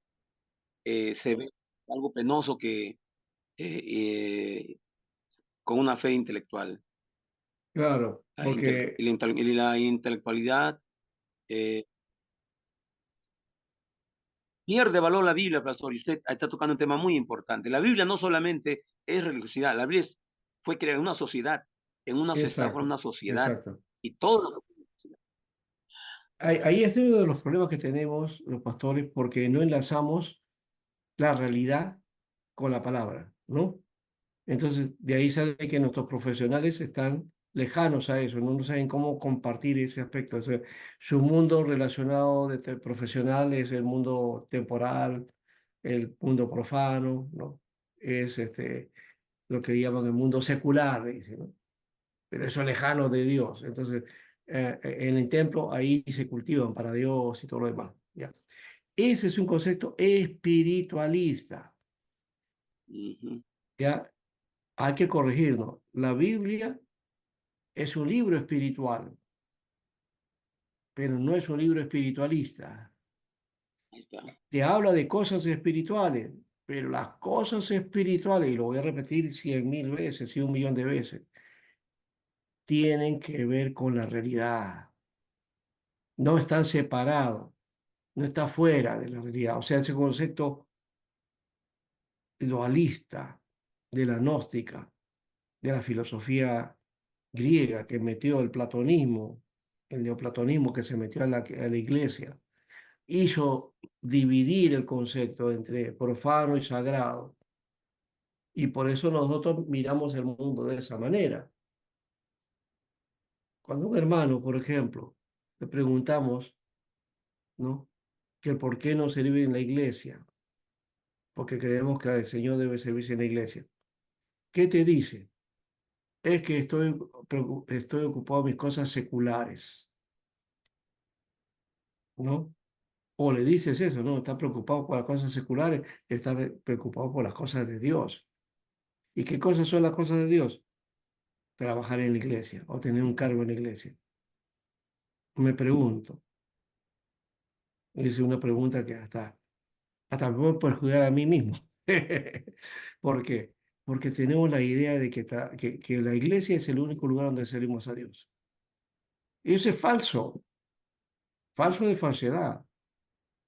se ve algo penoso que eh, con una fe intelectual. claro, porque Y la intelectualidad eh, pierde valor la Biblia, pastor, y usted está tocando un tema muy importante. La Biblia no solamente es religiosidad, la Biblia fue creada en una sociedad, se está exacto, formando una sociedad, exacto. y todo lo que... Ahí es uno de los problemas que tenemos los pastores porque no enlazamos la realidad con la palabra, ¿no? Entonces, de ahí sale que nuestros profesionales están lejanos a eso, no saben cómo compartir ese aspecto. O sea, su mundo relacionado profesional es el mundo temporal, el mundo profano, ¿no? Es lo que llaman el mundo secular, dice, ¿no? Pero eso es lejano de Dios. Entonces, en el templo ahí se cultivan para Dios y todo lo demás, ¿ya? Ese es un concepto espiritualista, Ujú, ¿ya? Hay que corregirnos. La Biblia es un libro espiritual, pero no es un libro espiritualista. ahí está. Te habla de cosas espirituales, pero las cosas espirituales, y lo voy a repetir 100.000 veces y 1.000.000 de veces, tienen que ver con la realidad. No están separados, no está fuera de la realidad. O sea, ese concepto dualista de la gnóstica, de la filosofía griega que metió el platonismo, el neoplatonismo que se metió a la iglesia, hizo dividir el concepto entre profano y sagrado. Y por eso nosotros miramos el mundo de esa manera. Cuando un hermano, por ejemplo, le preguntamos, ¿no? Que el por qué no servir en la iglesia, porque creemos que el Señor debe servirse en la iglesia. ¿Qué te dice? Es que estoy ocupado en mis cosas seculares, ¿no? O le dices eso, ¿no? Está preocupado por las cosas seculares, está preocupado por las cosas de Dios. ¿Y qué cosas son las cosas de Dios? Trabajar en la iglesia o tener un cargo en la iglesia. Me pregunto, es una pregunta que hasta me puede perjudicar a mí mismo. ¿Por qué? Porque tenemos la idea de que la iglesia es el único lugar donde servimos a Dios. Y eso es falso, falso de falsedad.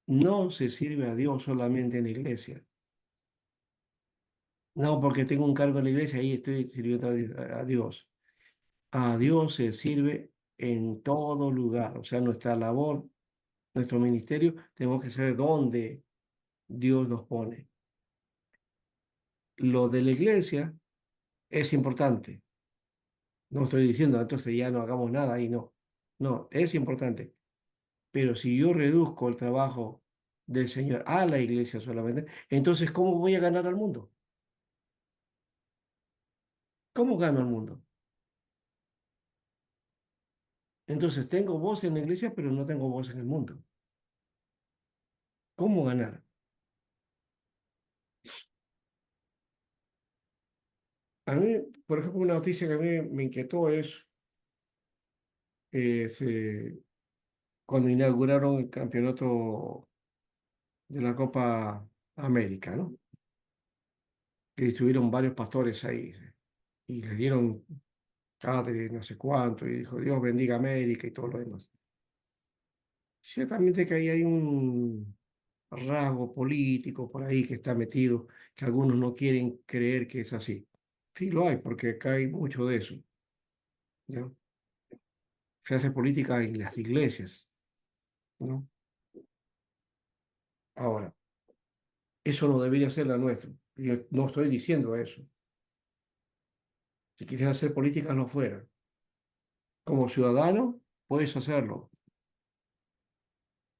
No se sirve a Dios solamente en la iglesia. No, porque tengo un cargo en la iglesia, ahí estoy sirviendo a Dios. A Dios se sirve en todo lugar. O sea, nuestra labor, nuestro ministerio, tenemos que saber dónde Dios nos pone. Lo de la iglesia es importante. No estoy diciendo, entonces ya no hagamos nada ahí, no. No, es importante. Pero si yo reduzco el trabajo del Señor a la iglesia solamente, entonces, ¿cómo voy a ganar al mundo? ¿Cómo gano al mundo? Entonces, tengo voz en la iglesia, pero no tengo voz en el mundo. ¿Cómo ganar? A mí, por ejemplo, una noticia que a mí me inquietó es cuando inauguraron el campeonato de la Copa América, ¿no? Que estuvieron varios pastores ahí y les dieron cadre, no sé cuánto, y dijo, Dios bendiga América y todo lo demás. Ciertamente que ahí hay un rasgo político por ahí que está metido, que algunos no quieren creer que es así. Sí lo hay, porque acá hay mucho de eso, ¿no? Se hace política en las iglesias, ¿no? Ahora, eso no debería ser la nuestra. Yo no estoy diciendo eso. Si quieres hacer política, no fuera. Como ciudadano, puedes hacerlo,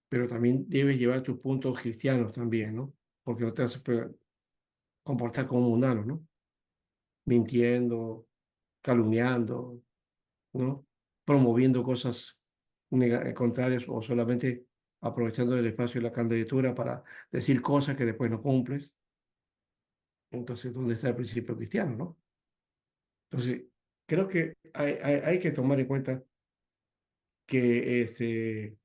pero también debes llevar tus puntos cristianos también, ¿no? Porque no te vas a comportar como mundano, ¿no? Mintiendo, calumniando, ¿no? Promoviendo cosas contrarias o solamente aprovechando el espacio de la candidatura para decir cosas que después no cumples. Entonces, ¿dónde está el principio cristiano, no? Entonces, creo que hay que tomar en cuenta que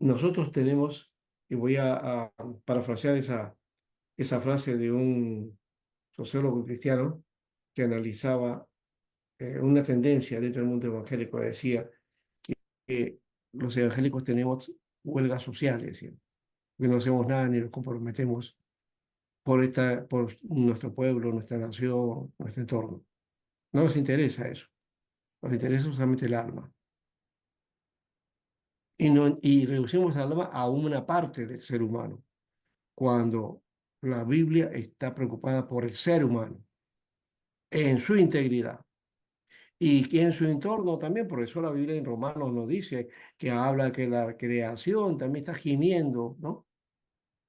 nosotros tenemos, y voy a parafrasear esa frase de un sociólogo cristiano que analizaba una tendencia dentro del mundo evangélico, decía que los evangélicos tenemos huelgas sociales, decía, que no hacemos nada ni nos comprometemos por nuestro pueblo, nuestra nación, nuestro entorno. No nos interesa eso, nos interesa solamente el alma. Y reducimos al alma a una parte del ser humano, cuando la Biblia está preocupada por el ser humano, en su integridad. Y que en su entorno también, por eso la Biblia en Romanos nos dice que habla que la creación también está gimiendo, ¿no?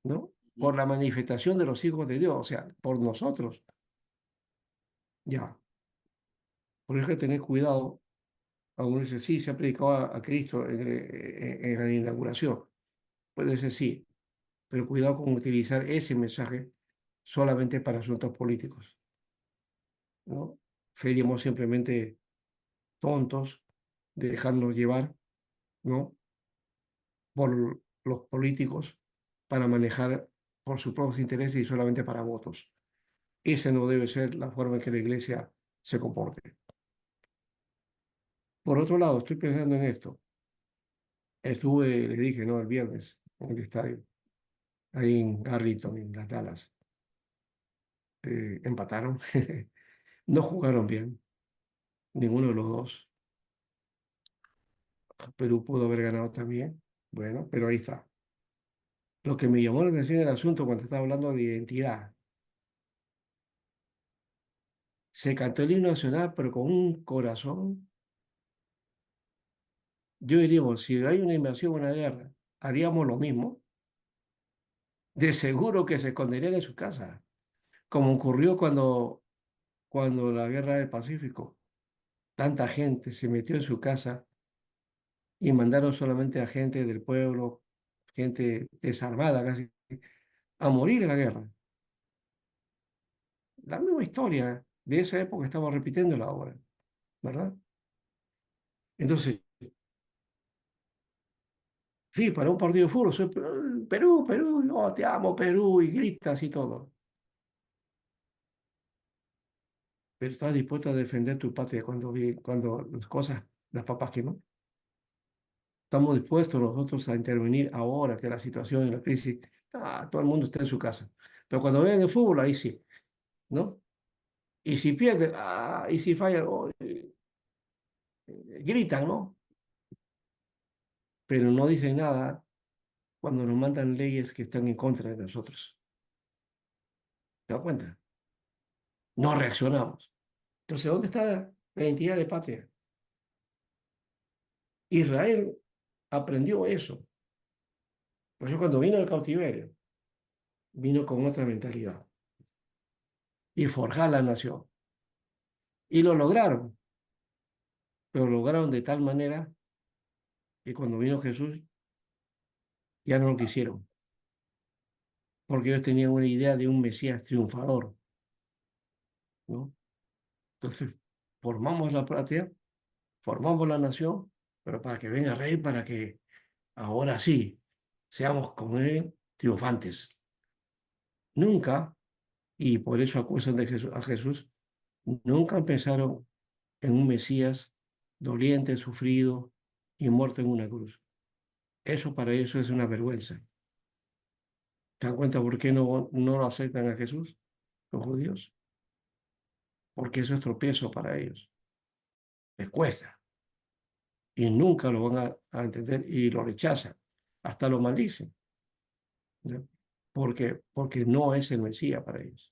¿No? Ujú. Por la manifestación de los hijos de Dios, o sea, por nosotros. Ya, por eso hay que tener cuidado. Algunos dicen, sí, se ha predicado a Cristo en la inauguración. Puede ser sí, pero cuidado con utilizar ese mensaje solamente para asuntos políticos, ¿no? Seríamos simplemente tontos de dejarnos llevar, ¿no? Por los políticos para manejar por sus propios intereses y solamente para votos. Esa no debe ser la forma en que la iglesia se comporte. Por otro lado, estoy pensando en esto. Estuve, le dije, ¿no? El viernes en el estadio, ahí en Arlington, en las Dallas. Empataron. No jugaron bien, ninguno de los dos. Perú pudo haber ganado también. Bueno, pero ahí está. Lo que me llamó la atención el asunto cuando estaba hablando de identidad. Se cantó el himno nacional, pero con un corazón. Yo diríamos, si hay una invasión, una guerra, haríamos lo mismo. De seguro que se esconderían en su casa, como ocurrió cuando la guerra del Pacífico. Tanta gente se metió en su casa y mandaron solamente a gente del pueblo, gente desarmada casi, a morir en la guerra. La misma historia de esa época estamos repitiéndola ahora, ¿verdad? Entonces, sí, para un partido de fútbol, soy Perú, Perú, no, te amo, Perú, y gritas y todo. Pero estás dispuesto a defender tu patria cuando las cosas, las papas queman. Estamos dispuestos nosotros a intervenir ahora que la situación y la crisis, todo el mundo está en su casa. Pero cuando vean el fútbol, ahí sí, ¿no? Y si pierden, y si fallan, gritan, ¿no? Pero no dicen nada cuando nos mandan leyes que están en contra de nosotros. ¿Te das cuenta? No reaccionamos. Entonces, ¿dónde está la identidad de patria? Israel aprendió eso. Por eso cuando vino el cautiverio, vino con otra mentalidad y forjar la nación. Y lo lograron, pero lo lograron de tal manera que cuando vino Jesús ya no lo quisieron, porque ellos tenían una idea de un Mesías triunfador, ¿no? Entonces, formamos la patria, formamos la nación, pero para que venga rey, para que ahora sí seamos con él triunfantes. Nunca, y por eso acusan de a Jesús, nunca pensaron en un Mesías doliente, sufrido y muerto en una cruz. Eso para ellos es una vergüenza. ¿Te dan cuenta por qué no lo aceptan a Jesús, los judíos? Porque eso es tropiezo para ellos. Les cuesta y nunca lo van a entender y lo rechazan, hasta lo maldicen, ¿no? Porque no es el Mesías para ellos.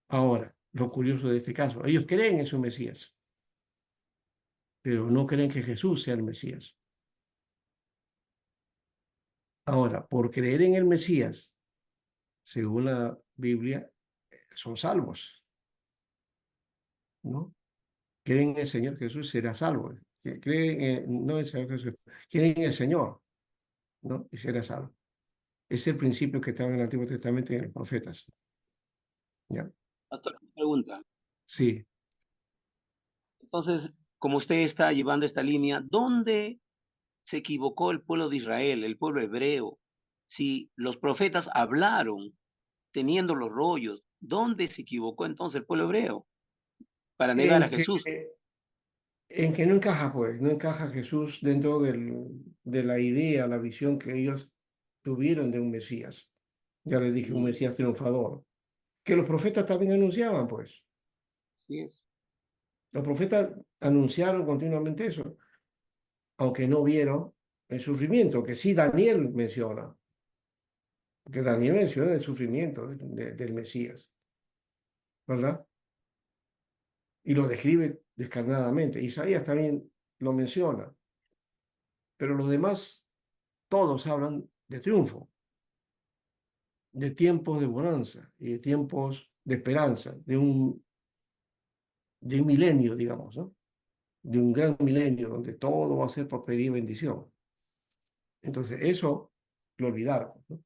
Ahora, lo curioso de este caso, ellos creen en su Mesías, pero no creen que Jesús sea el Mesías. Ahora, por creer en el Mesías, según la Biblia, son salvos, ¿no? Creen en el Señor Jesús, será salvo. Creen no en el Señor Jesús, creen en el Señor, ¿no? Y será salvo. Es el principio que estaba en el Antiguo Testamento y en los profetas. ¿Ya? Pastor, una pregunta. Sí. Entonces, como usted está llevando esta línea, ¿dónde se equivocó el pueblo de Israel, el pueblo hebreo? Si los profetas hablaron teniendo los rollos, ¿dónde se equivocó entonces el pueblo hebreo para negar a En que, Jesús? en que no encaja, pues, no encaja Jesús dentro de la idea, la visión que ellos tuvieron de un Mesías. Ya les dije, un Mm, Mesías triunfador. Que los profetas también anunciaban, pues. así es. Los profetas anunciaron continuamente eso, aunque no vieron el sufrimiento, que sí Daniel menciona, que Daniel menciona el sufrimiento del Mesías, ¿verdad? Y lo describe descarnadamente. Isaías también lo menciona, pero los demás todos hablan de triunfo, de tiempos de bonanza y de tiempos de esperanza, de un milenio, digamos, ¿no? De un gran milenio donde todo va a ser prosperidad y bendición. Entonces, eso lo olvidaron, ¿no?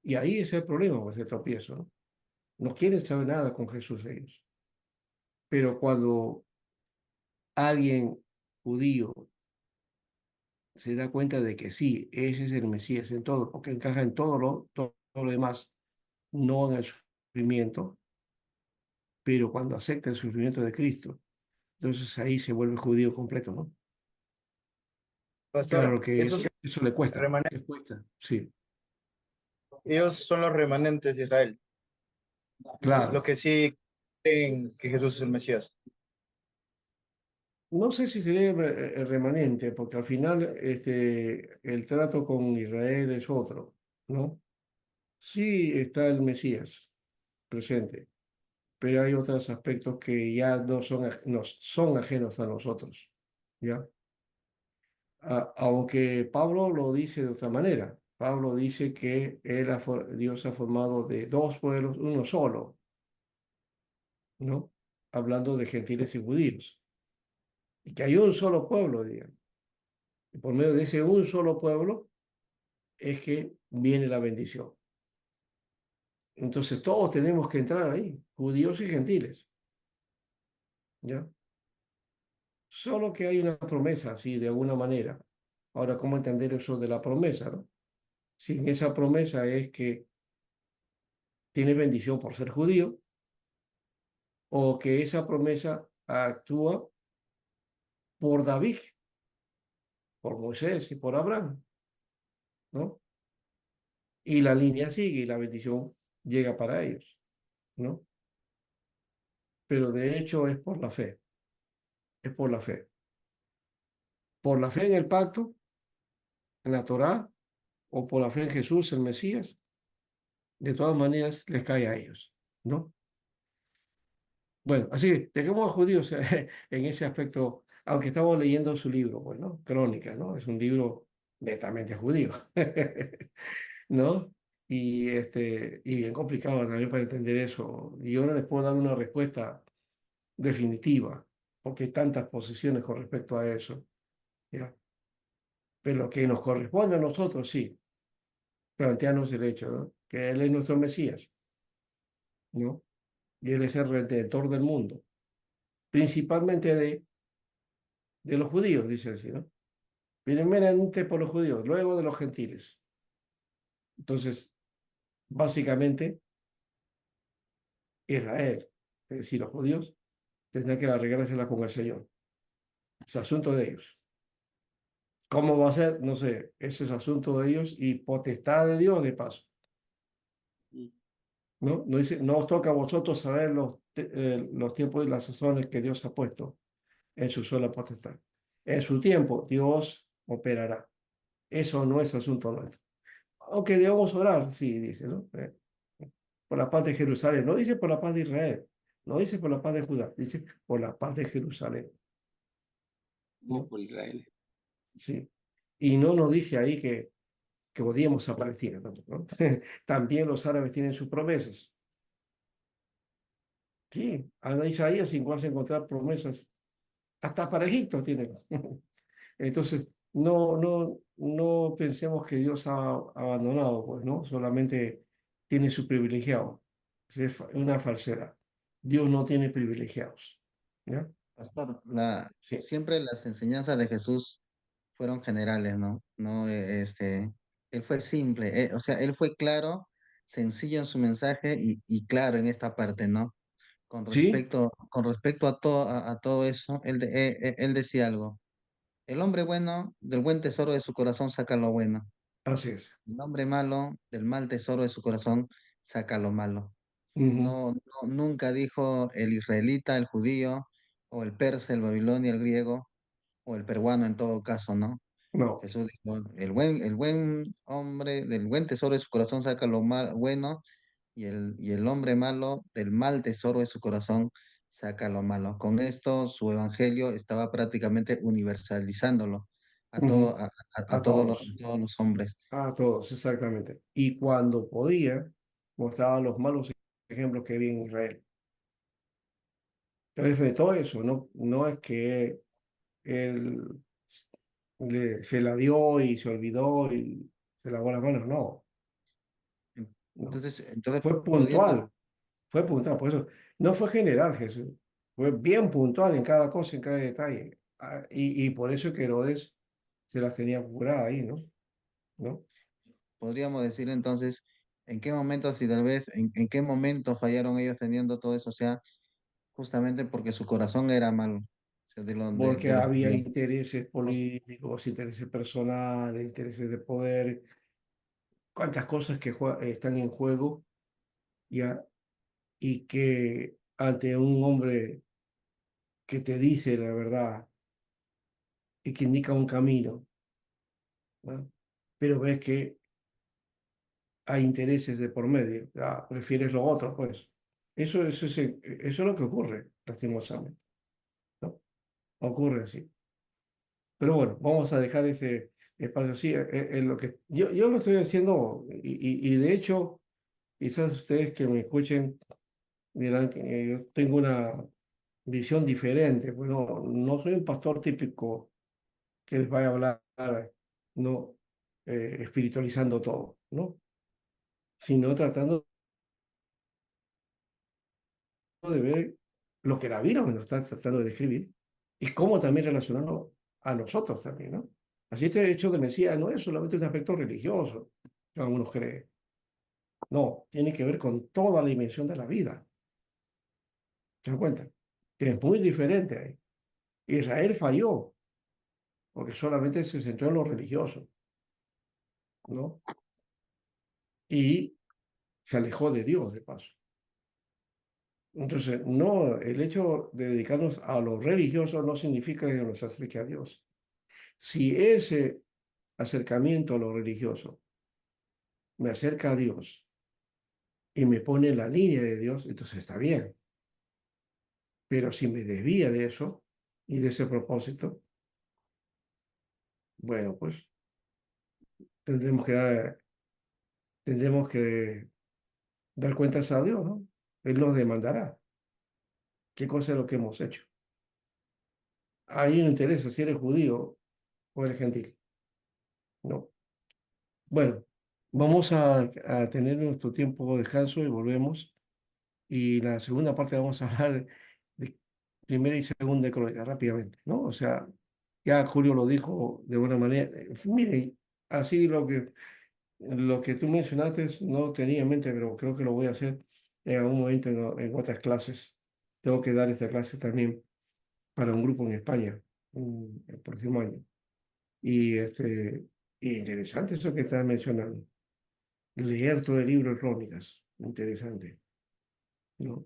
Y ahí es el problema, pues, el tropiezo, ¿no? No quieren saber nada con Jesús ellos. Pero cuando alguien judío se da cuenta de que sí, ese es el Mesías en todo, porque encaja en todo lo demás, no en el sufrimiento, pero cuando acepta el sufrimiento de Cristo, entonces ahí se vuelve judío completo, ¿no? Pastor, Claro que eso le cuesta, remanentes, les cuesta, sí, ellos son los remanentes de Israel, los claro. que sí creen que Jesús es el Mesías. No sé si sería el remanente, porque al final el trato con Israel es otro, ¿no? Sí está el Mesías presente, pero hay otros aspectos que ya no son ajenos a nosotros, ¿ya? Aunque Pablo lo dice de otra manera. Pablo dice que Dios ha formado de dos pueblos uno solo, ¿no? Hablando de gentiles y judíos. Y que hay un solo pueblo, digamos. Y por medio de ese un solo pueblo es que viene la bendición. Entonces todos tenemos que entrar ahí, judíos y gentiles, ¿ya? Solo que hay una promesa, así, de alguna manera. Ahora, ¿cómo entender eso de la promesa, no? Si en esa promesa es que tiene bendición por ser judío, o que esa promesa actúa por David, por Moisés y por Abraham, ¿no? Y la línea sigue y la bendición llega para ellos, ¿no? Pero de hecho es por la fe, es por la fe. Por la fe en el pacto, en la Torá, o por la fe en Jesús, el Mesías, de todas maneras les cae a ellos, ¿no? Bueno, así que dejemos a judíos en ese aspecto, aunque estamos leyendo su libro, bueno, Crónicas, ¿no? Es un libro netamente judío, ¿no? Y bien complicado también para entender eso. Y yo no les puedo dar una respuesta definitiva, porque hay tantas posiciones con respecto a eso, ¿ya? Pero lo que nos corresponde a nosotros, sí, plantearnos el hecho, ¿no? Que Él es nuestro Mesías, ¿no? Y Él es el redentor del mundo, principalmente de los judíos, dice así, ¿no? Primeramente por los judíos, luego de los gentiles. Entonces, básicamente, Israel, es decir, los judíos, tendrán que arreglársela con el Señor. Es asunto de ellos. ¿Cómo va a ser? No sé, ese es asunto de ellos y potestad de Dios de paso. Mm. ¿No? No dice, no os toca a vosotros saber los tiempos y las sazones que Dios ha puesto en su sola potestad. En su tiempo, Dios operará. Eso no es asunto nuestro. Aunque debemos orar, sí, dice, ¿no? Por la paz de Jerusalén. No dice por la paz de Israel. No dice por la paz de Judá. Dice por la paz de Jerusalén. No ¿No? por Israel. Sí. Y no nos dice ahí que odiemos a Palestina tampoco, ¿no? También los árabes tienen sus promesas. Sí, a Isaías igual vas a encontrar promesas. Hasta para Egipto tienen. Entonces, no pensemos que Dios ha abandonado, pues, ¿no? Solamente tiene su privilegiado. Es una falsedad. Dios no tiene privilegiados. ¿Ya? Pastor, Sí. siempre las enseñanzas de Jesús fueron generales, ¿no? No, él fue simple, o sea, él fue claro, sencillo en su mensaje y claro en esta parte, ¿no? Sí, Con respecto a todo eso, él decía algo. El hombre bueno del buen tesoro de su corazón saca lo bueno. así es. El hombre malo del mal tesoro de su corazón saca lo malo. Ujú. Nunca dijo el israelita, el judío, o el persa, el babilonio, el griego, o el peruano en todo caso, ¿no? No. Jesús dijo, el buen hombre del buen tesoro de su corazón saca lo bueno, y el hombre malo del mal tesoro de su corazón saca lo malo. Con esto, su evangelio estaba prácticamente universalizándolo a, Ujú. todo, A todos. a todos los hombres. A todos, exactamente. Y cuando podía, mostraba los malos ejemplos que había en Israel. Pero de todo eso, no es que él se la dio y se olvidó y se lavó las manos, no, no. Entonces podríamos, Fue puntual, por eso no fue general Jesús, fue bien puntual en cada cosa, en cada detalle. Y por eso que Herodes se las tenía curadas ahí, ¿no? ¿No? podríamos decir entonces en qué momento, si tal vez, en qué momento fallaron ellos teniendo todo eso, o sea, justamente porque su corazón era malo, o sea, Porque de los había judíos. intereses políticos, intereses personales, intereses de poder, cuántas cosas que están en juego, ya, y que ante un hombre que te dice la verdad y que indica un camino, ¿no? Pero ves que hay intereses de por medio, prefieres lo otro, pues. Eso es lo que ocurre, lastimosamente, ¿no? Ocurre así. Pero bueno, vamos a dejar ese espacio así. En lo que yo lo estoy haciendo y de hecho, quizás ustedes que me escuchen dirán que yo tengo una visión diferente. Bueno, no soy un pastor típico que les vaya a hablar, no espiritualizando todo, ¿no? Sino tratando de ver lo que la Biblia nos está tratando de describir y cómo también relacionarlo a nosotros también, ¿no? Así este hecho de Mesías no es solamente un aspecto religioso, que algunos creen. No, tiene que ver con toda la dimensión de la vida. ¿Se dan cuenta? Que es muy diferente ahí. Israel falló porque solamente se centró en lo religioso, ¿no? Y se alejó de Dios, de paso. Entonces, no, el hecho de dedicarnos a lo religioso no significa que nos acerque a Dios. Si ese acercamiento a lo religioso me acerca a Dios y me pone en la línea de Dios, entonces está bien. Pero si me desvía de eso y de ese propósito, bueno, pues tendremos que dar, tendremos que dar cuentas a Dios, ¿no? Él nos demandará qué cosa es lo que hemos hecho. Ahí no interesa si eres judío o eres gentil, ¿no? Bueno, vamos a tener nuestro tiempo de descanso y volvemos. Y la segunda parte vamos a hablar de primera y segunda crónica rápidamente, ¿no? O sea, ya Julio lo dijo de buena manera. Mire, así lo que tú mencionaste no tenía en mente, pero creo que lo voy a hacer en algún momento en otras clases. Tengo que dar esta clase también para un grupo en España el próximo año. Y interesante eso que estás mencionando. Leer todo el libro de crónicas. Interesante, ¿no?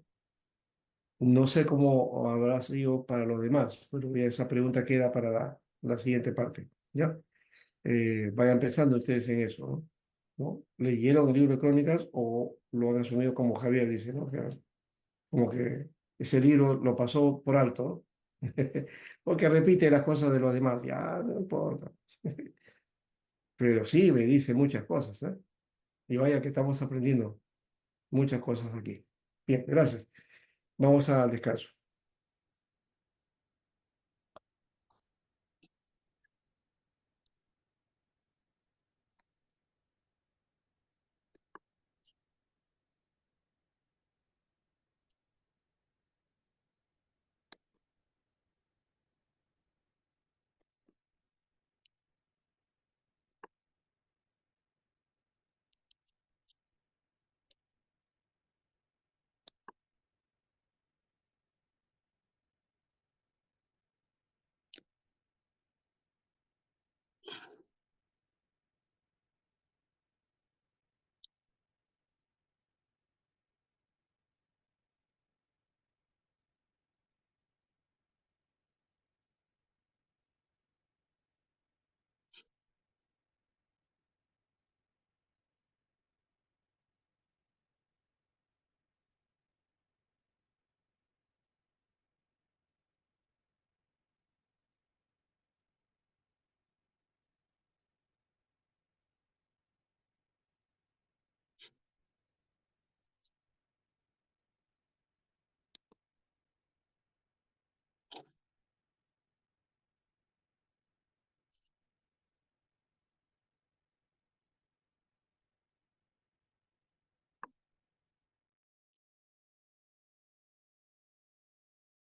No sé cómo habrá sido para los demás, pero ya esa pregunta queda para la siguiente parte, ¿ya? Vayan pensando ustedes en eso, ¿no? ¿No? ¿Leyeron el libro de crónicas o lo han asumido como Javier dice, ¿no? Como que ese libro lo pasó por alto, ¿no? Porque repite las cosas de los demás, ya no importa. Pero sí, me dice muchas cosas, ¿eh? Y vaya que estamos aprendiendo muchas cosas aquí. Bien, gracias. Vamos al descanso.